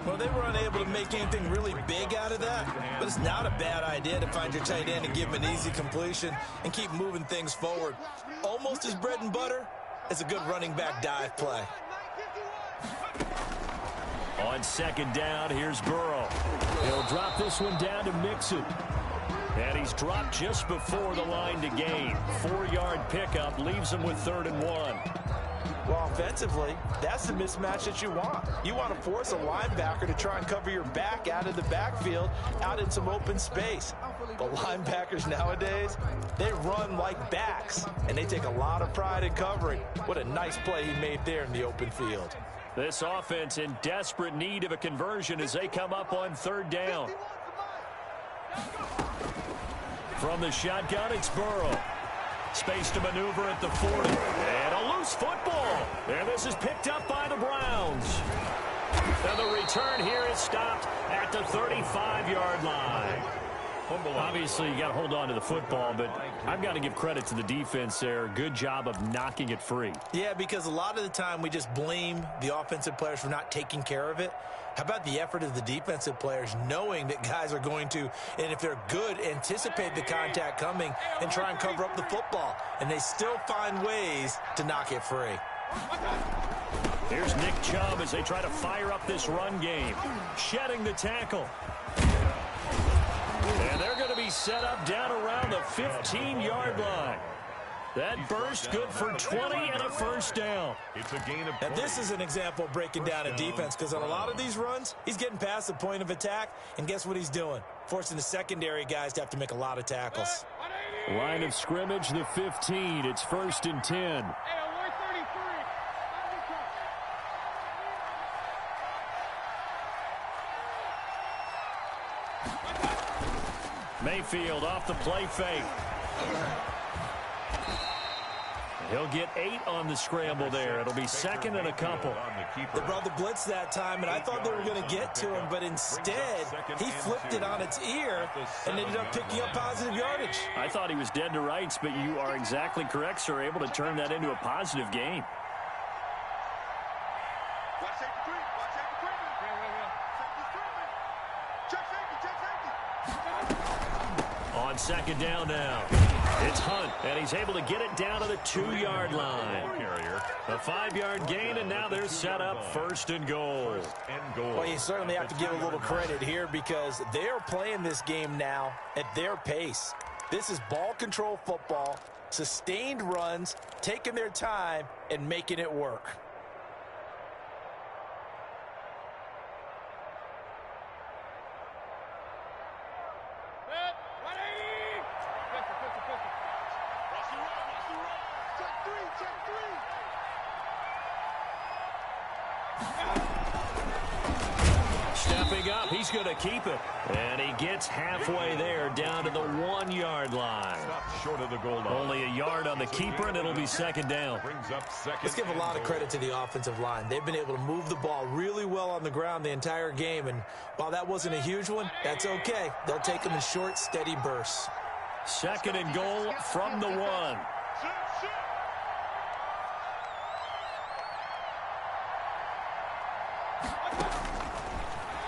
Well, they were unable to make anything really big out of that, but it's not a bad idea to find your tight end and give him an easy completion and keep moving things forward. Almost as bread and butter as a good running back dive play. On second down, here's Burrow. He'll drop this one down to Mixon. And he's dropped just before the line to gain. 4-yard pickup leaves him with 3rd and 1. Well, offensively, that's the mismatch that you want. You want to force a linebacker to try and cover your back out of the backfield, out in some open space. But linebackers nowadays, they run like backs, and they take a lot of pride in covering. What a nice play he made there in the open field. This offense in desperate need of a conversion as they come up on 3rd down. From the shotgun, it's Burrow. Space to maneuver at the 40. And a loose football. And this is picked up by the Browns. And the return here is stopped at the 35-yard line. Obviously, you got to hold on to the football, but I've got to give credit to the defense there. Good job of knocking it free. Yeah, because a lot of the time we just blame the offensive players for not taking care of it. How about the effort of the defensive players knowing that guys are going to, and if they're good, anticipate the contact coming and try and cover up the football. And they still find ways to knock it free. Here's Nick Chubb as they try to fire up this run game. Shedding the tackle. And they're going to be set up down around the 15-yard line. That burst good for 20 and a first down. It's a gain of 20. And this is an example of breaking down a defense, because on a lot of these runs, he's getting past the point of attack, and guess what he's doing? Forcing the secondary guys to have to make a lot of tackles. Line of scrimmage, the 15. It's 1st and 10. Mayfield off the play fake. He'll get 8 on the scramble there. It'll be 2nd and a couple. They brought the blitz that time, and I thought they were going to get to him, but instead, he flipped it on its ear and ended up picking up positive yardage. I thought he was dead to rights, but you are exactly correct, sir. Able to turn that into a positive gain. On 2nd down now. It's Hunt, and he's able to get it down to the 2-yard line. A 5-yard gain, and now they're set up 1st and goal. Well, you certainly have to give a little credit here, because they are playing this game now at their pace. This is ball control football, sustained runs, taking their time, and making it work. Stepping up, he's going to keep it. And he gets halfway there, down to the 1-yard line. Short of the goal line. Only a yard on the keeper, and it'll be 2nd down. Let's give a lot of credit to the offensive line. They've been able to move the ball really well on the ground the entire game, and while that wasn't a huge one, that's okay. They'll take them in short, steady bursts. 2nd and goal from the 1.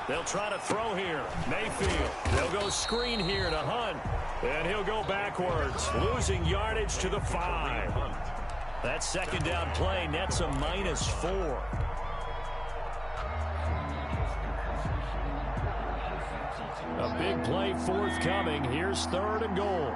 They'll try to throw here. Mayfield. They'll go screen here to Hunt. And he'll go backwards, losing yardage to the 5. That 2nd down play nets a -4. A big play forthcoming. Here's 3rd and goal.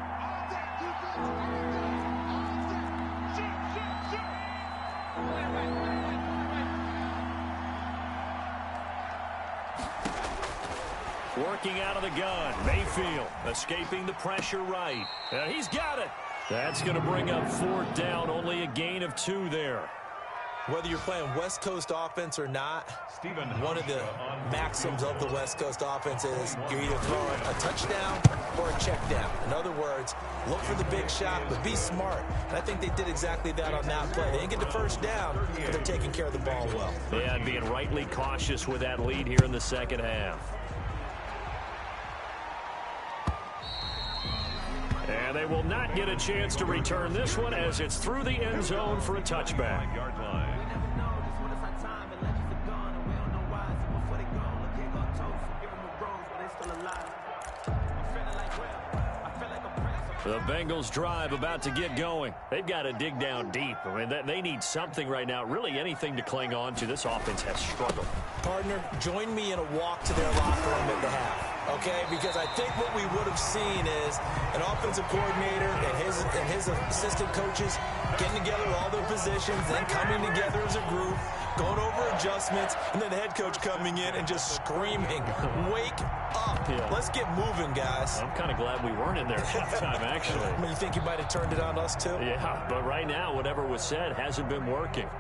Working out of the gun. Mayfield escaping the pressure right. He's got it. That's going to bring up 4th down. Only a gain of 2 there. Whether you're playing West Coast offense or not, one of the maxims of the West Coast offense is you're either throwing a touchdown or a check down. In other words, look for the big shot, but be smart. And I think they did exactly that on that play. They didn't get the 1st down, but they're taking care of the ball well. Yeah, and being rightly cautious with that lead here in the 2nd half. And they will not get a chance to return this one, as it's through the end zone for a touchback. The Bengals drive about to get going. They've got to dig down deep. I mean, they need something right now, really anything to cling on to. This offense has struggled. Partner, join me in a walk to their locker room at the half, okay? Because I think what we would have seen is an offensive coordinator and his assistant coaches getting together all their positions, then coming together as a group, going over adjustments, and then the head coach coming in and just screaming, "Wake up. Yeah. Let's get moving, guys." I'm kind of glad we weren't in there at halftime, actually. I mean, you think you might have turned it on us, too? Yeah, but right now, whatever was said hasn't been working.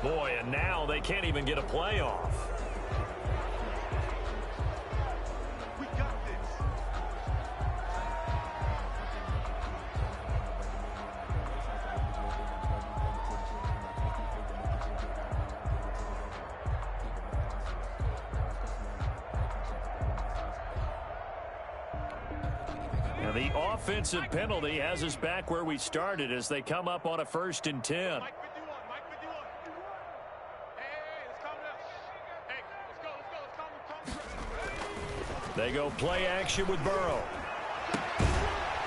Boy, and now they can't even get a playoff. We got this. Now the offensive penalty has us back where we started as they come up on a 1st and 10. Mike 51, Mike 51. Hey, let's calm down. Hey, let's go. They go play action with Burrow.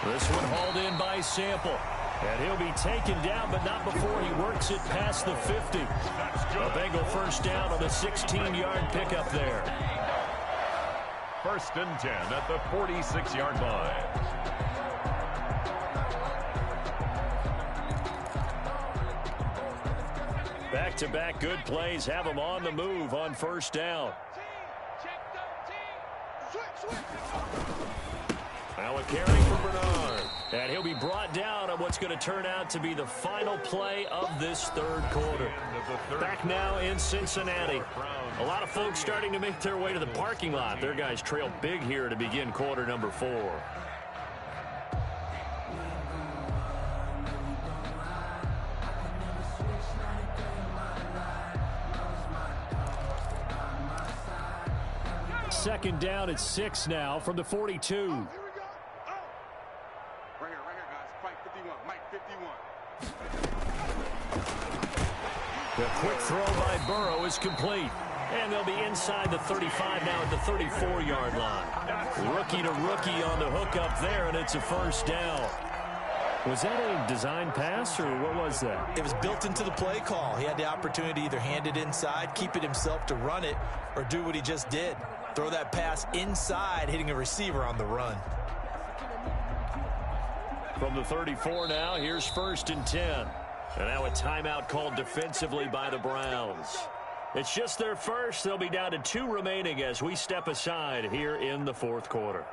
This one hauled in by Sample. And he'll be taken down, but not before he works it past the 50. A Bengal first down on a 16-yard pickup there. 1st and 10 at the 46-yard line. Back-to-back good plays have them on the move on 1st down. Now a carry for Bernard. And he'll be brought down on what's going to turn out to be the final play of this 3rd quarter. Back now in Cincinnati. A lot of folks starting to make their way to the parking lot. Their guys trail big here to begin quarter number 4. Second down at 6 now from the 42. Here we go. Oh. Right here, guys. Fight 51. Mike 51. The quick throw by Burrow is complete. And they'll be inside the 35 now at the 34-yard line. Rookie to rookie on the hook up there, and it's a 1st down. Was that a design pass, or what was that? It was built into the play call. He had the opportunity to either hand it inside, keep it himself to run it, or do what he just did. Throw that pass inside, hitting a receiver on the run. From the 34 now, here's 1st and 10. And now a timeout called defensively by the Browns. It's just their first. They'll be down to 2 remaining as we step aside here in the 4th quarter.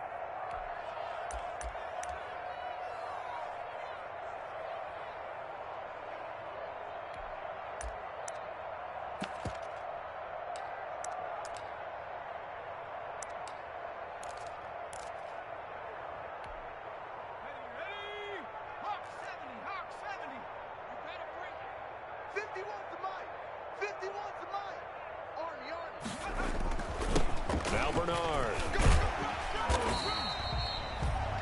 Now Bernard.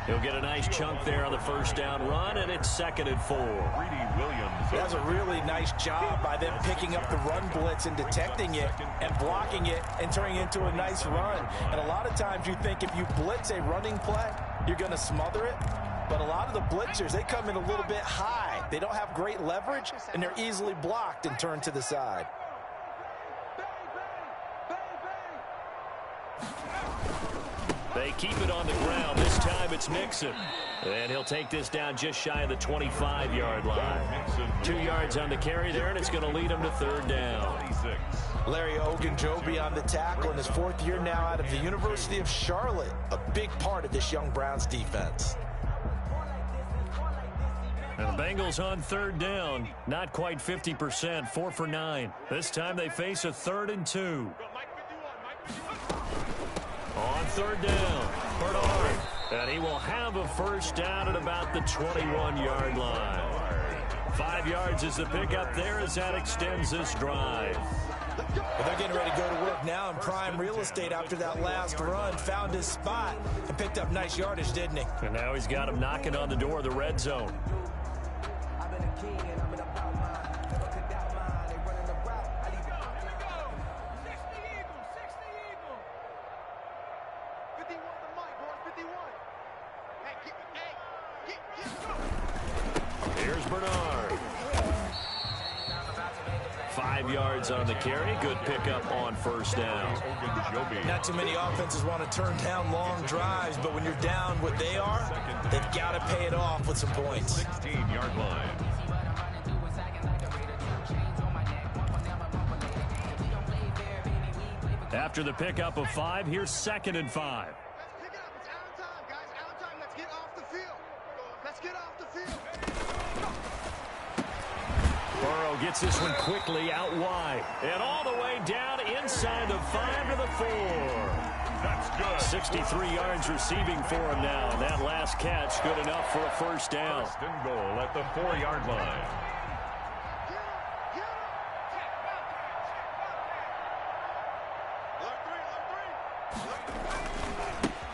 He'll get a nice chunk there on the 1st down run, and it's 2nd and 4. That's a really nice job by them picking up the run blitz and detecting it and blocking it and turning it into a nice run. And a lot of times you think if you blitz a running play, you're going to smother it. But a lot of the blitzers, they come in a little bit high. They don't have great leverage, and they're easily blocked and turned to the side. They keep it on the ground. This time it's Mixon. And he'll take this down just shy of the 25-yard line. 2 yards on the carry there, and it's going to lead him to 3rd down. Larry Ogunjobi on the tackle in his 4th year now out of the University of Charlotte. A big part of this young Browns defense. And the Bengals on 3rd down. Not quite 50%, 4 for 9. This time they face a 3rd and 2. On 3rd down, Bernard. And he will have a 1st down at about the 21-yard line. 5 yards is the pickup there as that extends this drive. Well, they're getting ready to go to work now in prime real estate after that last run. Found his spot and picked up nice yardage, didn't he? And now he's got him knocking on the door of the red zone. Here's Bernard. 5 yards on the carry. Good pickup on 1st down. Not too many offenses want to turn down long drives, but when you're down what they are, they've got to pay it off with some points. 16-yard line. After the pickup of 5, here's 2nd and 5. Let's pick it up. It's out of time, guys. Out of time. Let's get off the field. Let's get off the field. Burrow gets this one quickly out wide. And all the way down inside the 5 to the 4. That's good. 63 yards receiving for him now. And that last catch good enough for a first down. First and goal at the 4-yard line.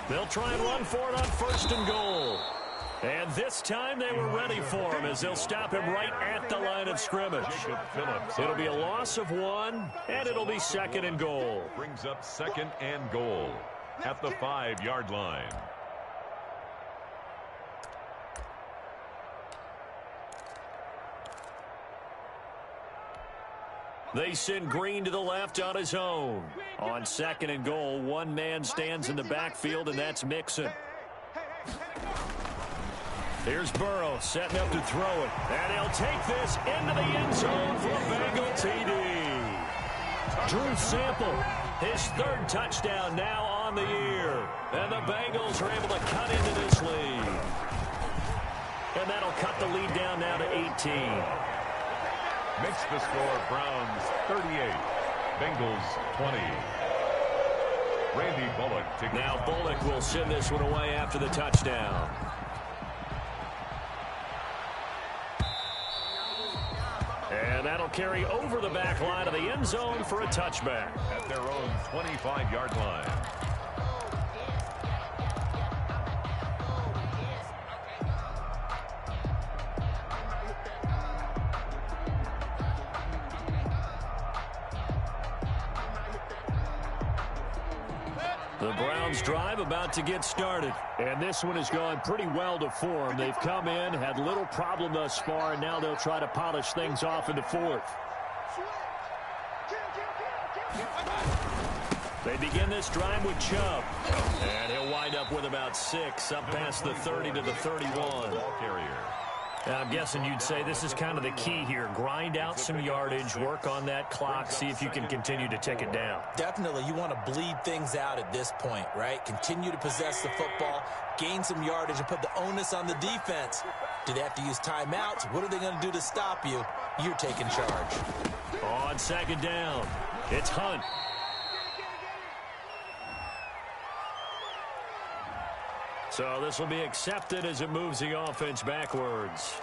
They'll try and run for it on first and goal. And this time they were ready for him as they'll stop him right at the line of scrimmage. It'll be a loss of 1, and it'll be second and goal. Brings up second and goal at the 5-yard line. They send Green to the left on his own. On second and goal, one man stands in the backfield, and that's Mixon. Here's Burrow setting up to throw it. And he'll take this into the end zone for a Bengal TD. Drew Sample, his 3rd touchdown now on the year. And the Bengals are able to cut into this lead. And that'll cut the lead down now to 18. Makes the score Browns 38, Bengals 20. Randy Bullock. Now Bullock will send this one away after the touchdown. And that'll carry over the back line of the end zone for a touchback. At their own 25-yard line. The Browns drive about to get started. And this one has gone pretty well to form. They've come in, had little problem thus far, and now they'll try to polish things off in the 4th. They begin this drive with Chubb. And he'll wind up with about 6, up past the 30 to the 31. Ball carrier. I'm guessing you'd say this is kind of the key here. Grind out some yardage, work on that clock, see if you can continue to tick it down. Definitely, you want to bleed things out at this point, right? Continue to possess the football, gain some yardage, and put the onus on the defense. Do they have to use timeouts? What are they going to do to stop you? You're taking charge. On second down, it's Hunt. So this will be accepted as it moves the offense backwards.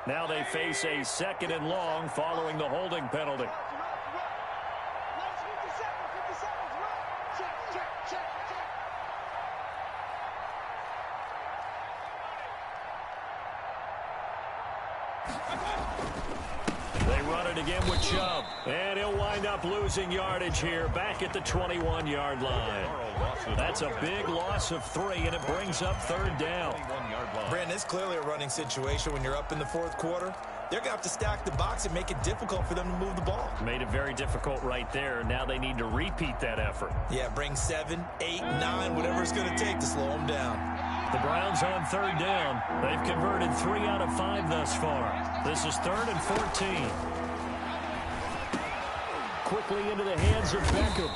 Now they face a 2nd and long following the holding penalty. They run it again with Chubb. And he'll wind up losing yardage here back at the 21-yard line. That's a big loss of 3, and it brings up 3rd down. Brandon, it's clearly a running situation when you're up in the 4th quarter. They're going to have to stack the box and make it difficult for them to move the ball. Made it very difficult right there. Now they need to repeat that effort. Yeah, bring 7, 8, 9, whatever it's going to take to slow them down. The Browns on 3rd down. They've converted 3 out of 5 thus far. This is 3rd and 14. Quickly into the hands of Beckham.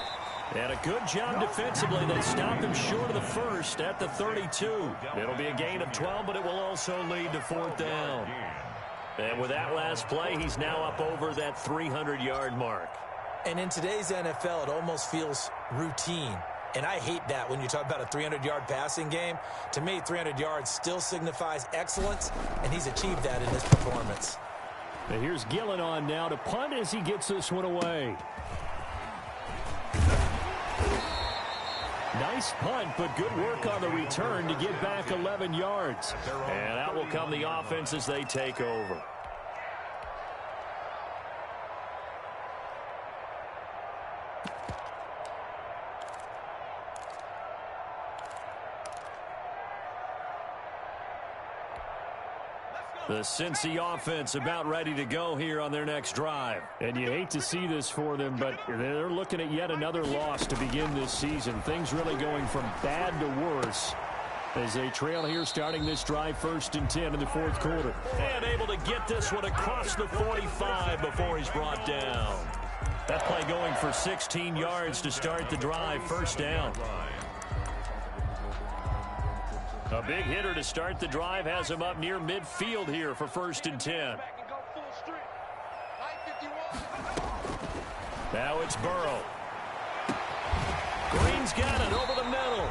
And a good job defensively. They stop him short of the 1st at the 32. It'll be a gain of 12, but it will also lead to 4th down. And with that last play, he's now up over that 300-yard mark. And in today's NFL, it almost feels routine. And I hate that when you talk about a 300-yard passing game. To me, 300 yards still signifies excellence, and he's achieved that in this performance. And here's Gillen on now to punt as he gets this one away. Nice punt, but good work on the return to get back 11 yards. And out will come the offense as they take over. The Cincy offense about ready to go here on their next drive. And you hate to see this for them, but they're looking at yet another loss to begin this season. Things really going from bad to worse. as they trail here starting this drive 1st and 10 in the 4th quarter. And able to get this one across the 45 before he's brought down. That play going for 16 yards to start the drive. 1st down. A big hitter to start the drive has him up near midfield here for 1st and 10. Now it's Burrow. Green's got it over the middle.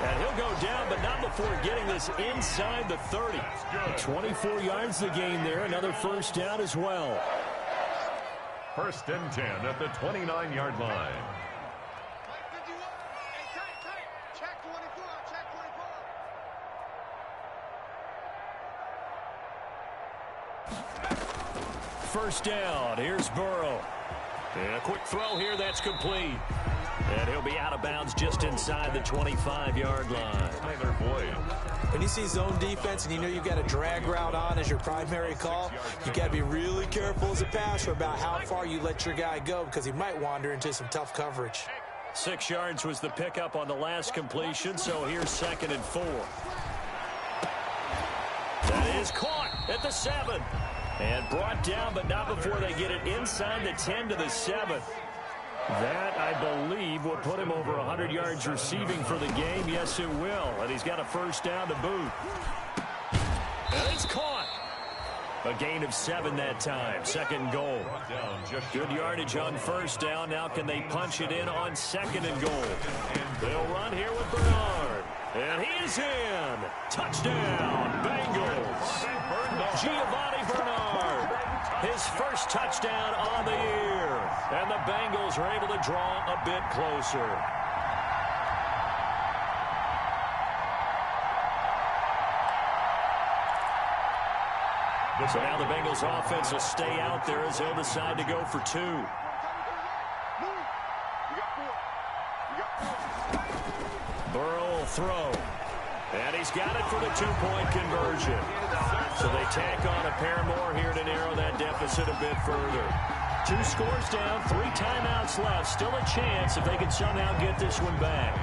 And he'll go down, but not before getting this inside the 30. 24 yards the gain there. Another 1st down as well. 1st and 10 at the 29-yard line. First down. Here's Burrow. And a quick throw here. That's complete. And he'll be out of bounds just inside the 25-yard line. When you see zone defense and you know you've got a drag route on as your primary call, you got to be really careful as a passer about how far you let your guy go because he might wander into some tough coverage. 6 yards was the pickup on the last completion, so here's 2nd and 4. That is caught at the 7. And brought down, but not before they get it inside the 10 to the 7. That, I believe, will put him over 100 yards receiving for the game. Yes, it will. And he's got a 1st down to boot. And it's caught. A gain of 7 that time. 2nd goal. Good yardage on 1st down. Now can they punch it in on 2nd and goal? They'll run here with Bernard. And he is in. Touchdown, Bengals. Giovanni Bernard. His 1st touchdown on the year. And the Bengals are able to draw a bit closer. So now the Bengals offense will stay out there as they'll decide to go for 2. Burrow will throw. And he's got it for the 2-point conversion. So they tack on a pair more here to narrow that deficit a bit further. 2 scores down, 3 timeouts left. Still a chance if they can somehow get this one back.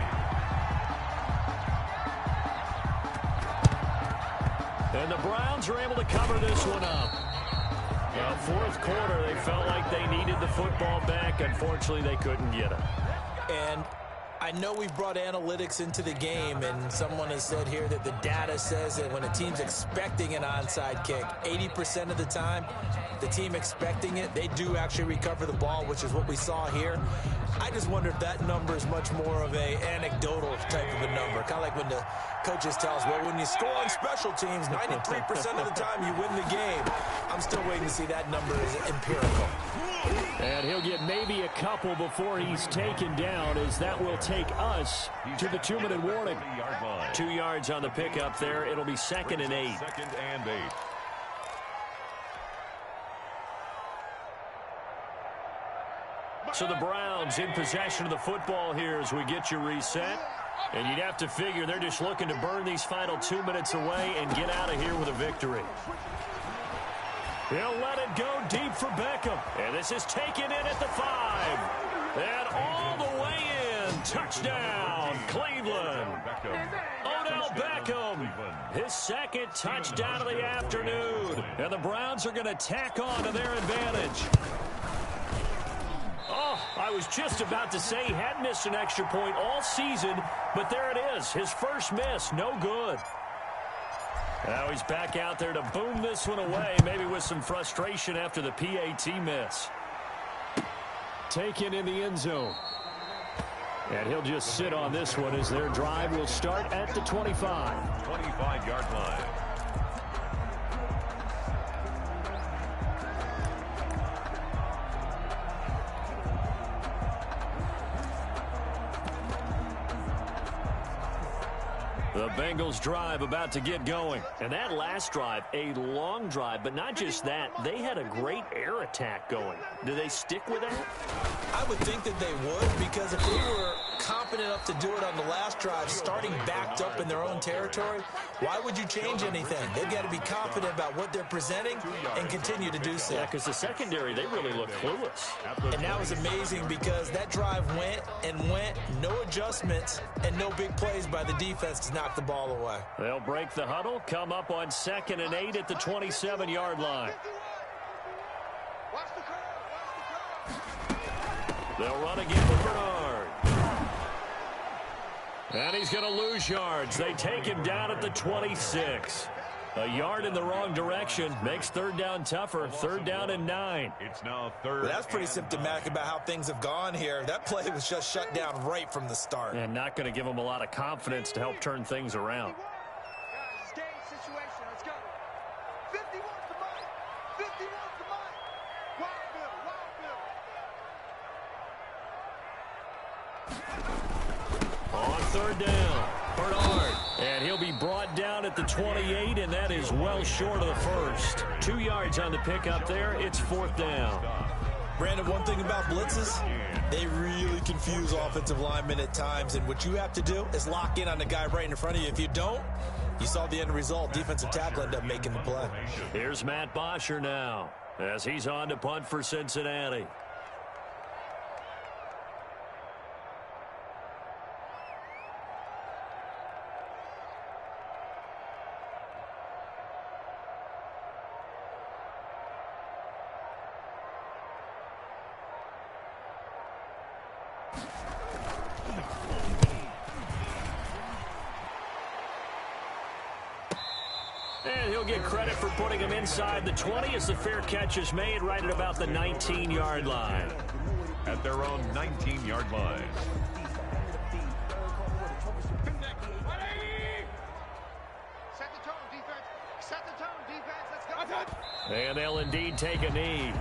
And the Browns are able to cover this one up. Now, 4th quarter, they felt like they needed the football back. Unfortunately, they couldn't get it. And I know we brought analytics into the game, and someone has said here that the data says that when a team's expecting an onside kick, 80% of the time, the team expecting it, they do actually recover the ball, which is what we saw here. I just wonder if that number is much more of a anecdotal type of a number. Kind of like when the coaches tell us, well, when you score on special teams, 93% of the time you win the game. I'm still waiting to see that number is empirical. And he'll get maybe a couple before he's taken down, as that will take us to the 2-minute warning. 2 yards on the pickup there. It'll be 2nd and 8. 2nd and 8. So the Browns in possession of the football here as we get you reset. And you'd have to figure they're just looking to burn these final 2 minutes away and get out of here with a victory. He'll let it go deep for Beckham. And this is taken in at the 5. And all the way in. Touchdown, Cleveland. Odell Beckham. His 2nd touchdown of the afternoon. And the Browns are going to tack on to their advantage. Oh, I was just about to say he hadn't missed an extra point all season, but there it is. His 1st miss, no good. Now he's back out there to boom this one away, maybe with some frustration after the PAT miss. Taken in the end zone. And he'll just sit on this one as their drive will start at the 25. 25-yard line. The Bengals drive about to get going. And that last drive, a long drive, but not just that. They had a great air attack going. Do they stick with that? I would think that they would, because if they were confident enough to do it on the last drive, starting backed up in their own territory, why would you change anything? They've got to be confident about what they're presenting and continue to do so. Yeah, because the secondary, they really look clueless. And that was amazing because that drive went and went, no adjustments, and no big plays by the defense to knock the ball away. They'll break the huddle, come up on 2nd and 8 at the 27-yard line. Watch the curve. They'll run again with Bernard. And he's going to lose yards. They take him down at the 26. A yard in the wrong direction makes 3rd down tougher. 3rd down and 9. It's now 3rd. Well, that's pretty symptomatic about how things have gone here. That play was just shut down right from the start. And not going to give him a lot of confidence to help turn things around. Guys, game situation. Let's go. 51 to Mike. 51 to Mike. Wild Bill. On 3rd down, Bernard. And he'll be brought down at the 28, and that is well short of the first. 2 yards on the pickup there. It's 4th down. Brandon, one thing about blitzes, they really confuse offensive linemen at times, and what you have to do is lock in on the guy right in front of you. If you don't, you saw the end result. Defensive tackle ended up making the play. Here's Matt Bosher now as he's on to punt for Cincinnati. And he'll get credit for putting him inside the 20 as the fair catch is made right at about the 19-yard line. At their own 19-yard line. Set the tone, defense. Set the tone, defense. Let's go. And they'll indeed take a knee.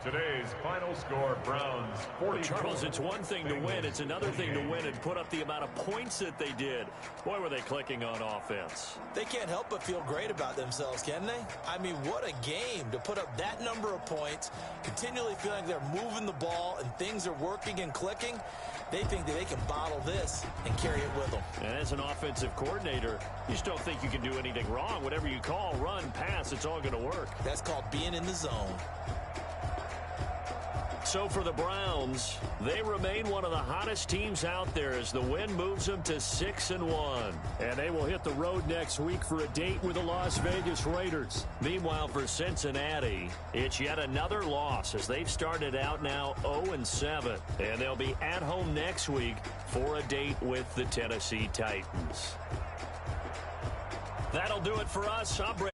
Today's final score, Browns 40. Charles, it's one thing to win. It's another thing to win and put up the amount of points that they did. Boy, were they clicking on offense. They can't help but feel great about themselves, can they? I mean, what a game to put up that number of points, continually feeling they're moving the ball and things are working and clicking. They think that they can bottle this and carry it with them. And as an offensive coordinator, you just don't think you can do anything wrong. Whatever you call, run, pass, it's all going to work. That's called being in the zone. So for the Browns, they remain one of the hottest teams out there as the win moves them to 6-1. And they will hit the road next week for a date with the Las Vegas Raiders. Meanwhile, for Cincinnati, it's yet another loss as they've started out now 0-7. And they'll be at home next week for a date with the Tennessee Titans. That'll do it for us. I'm Brandon.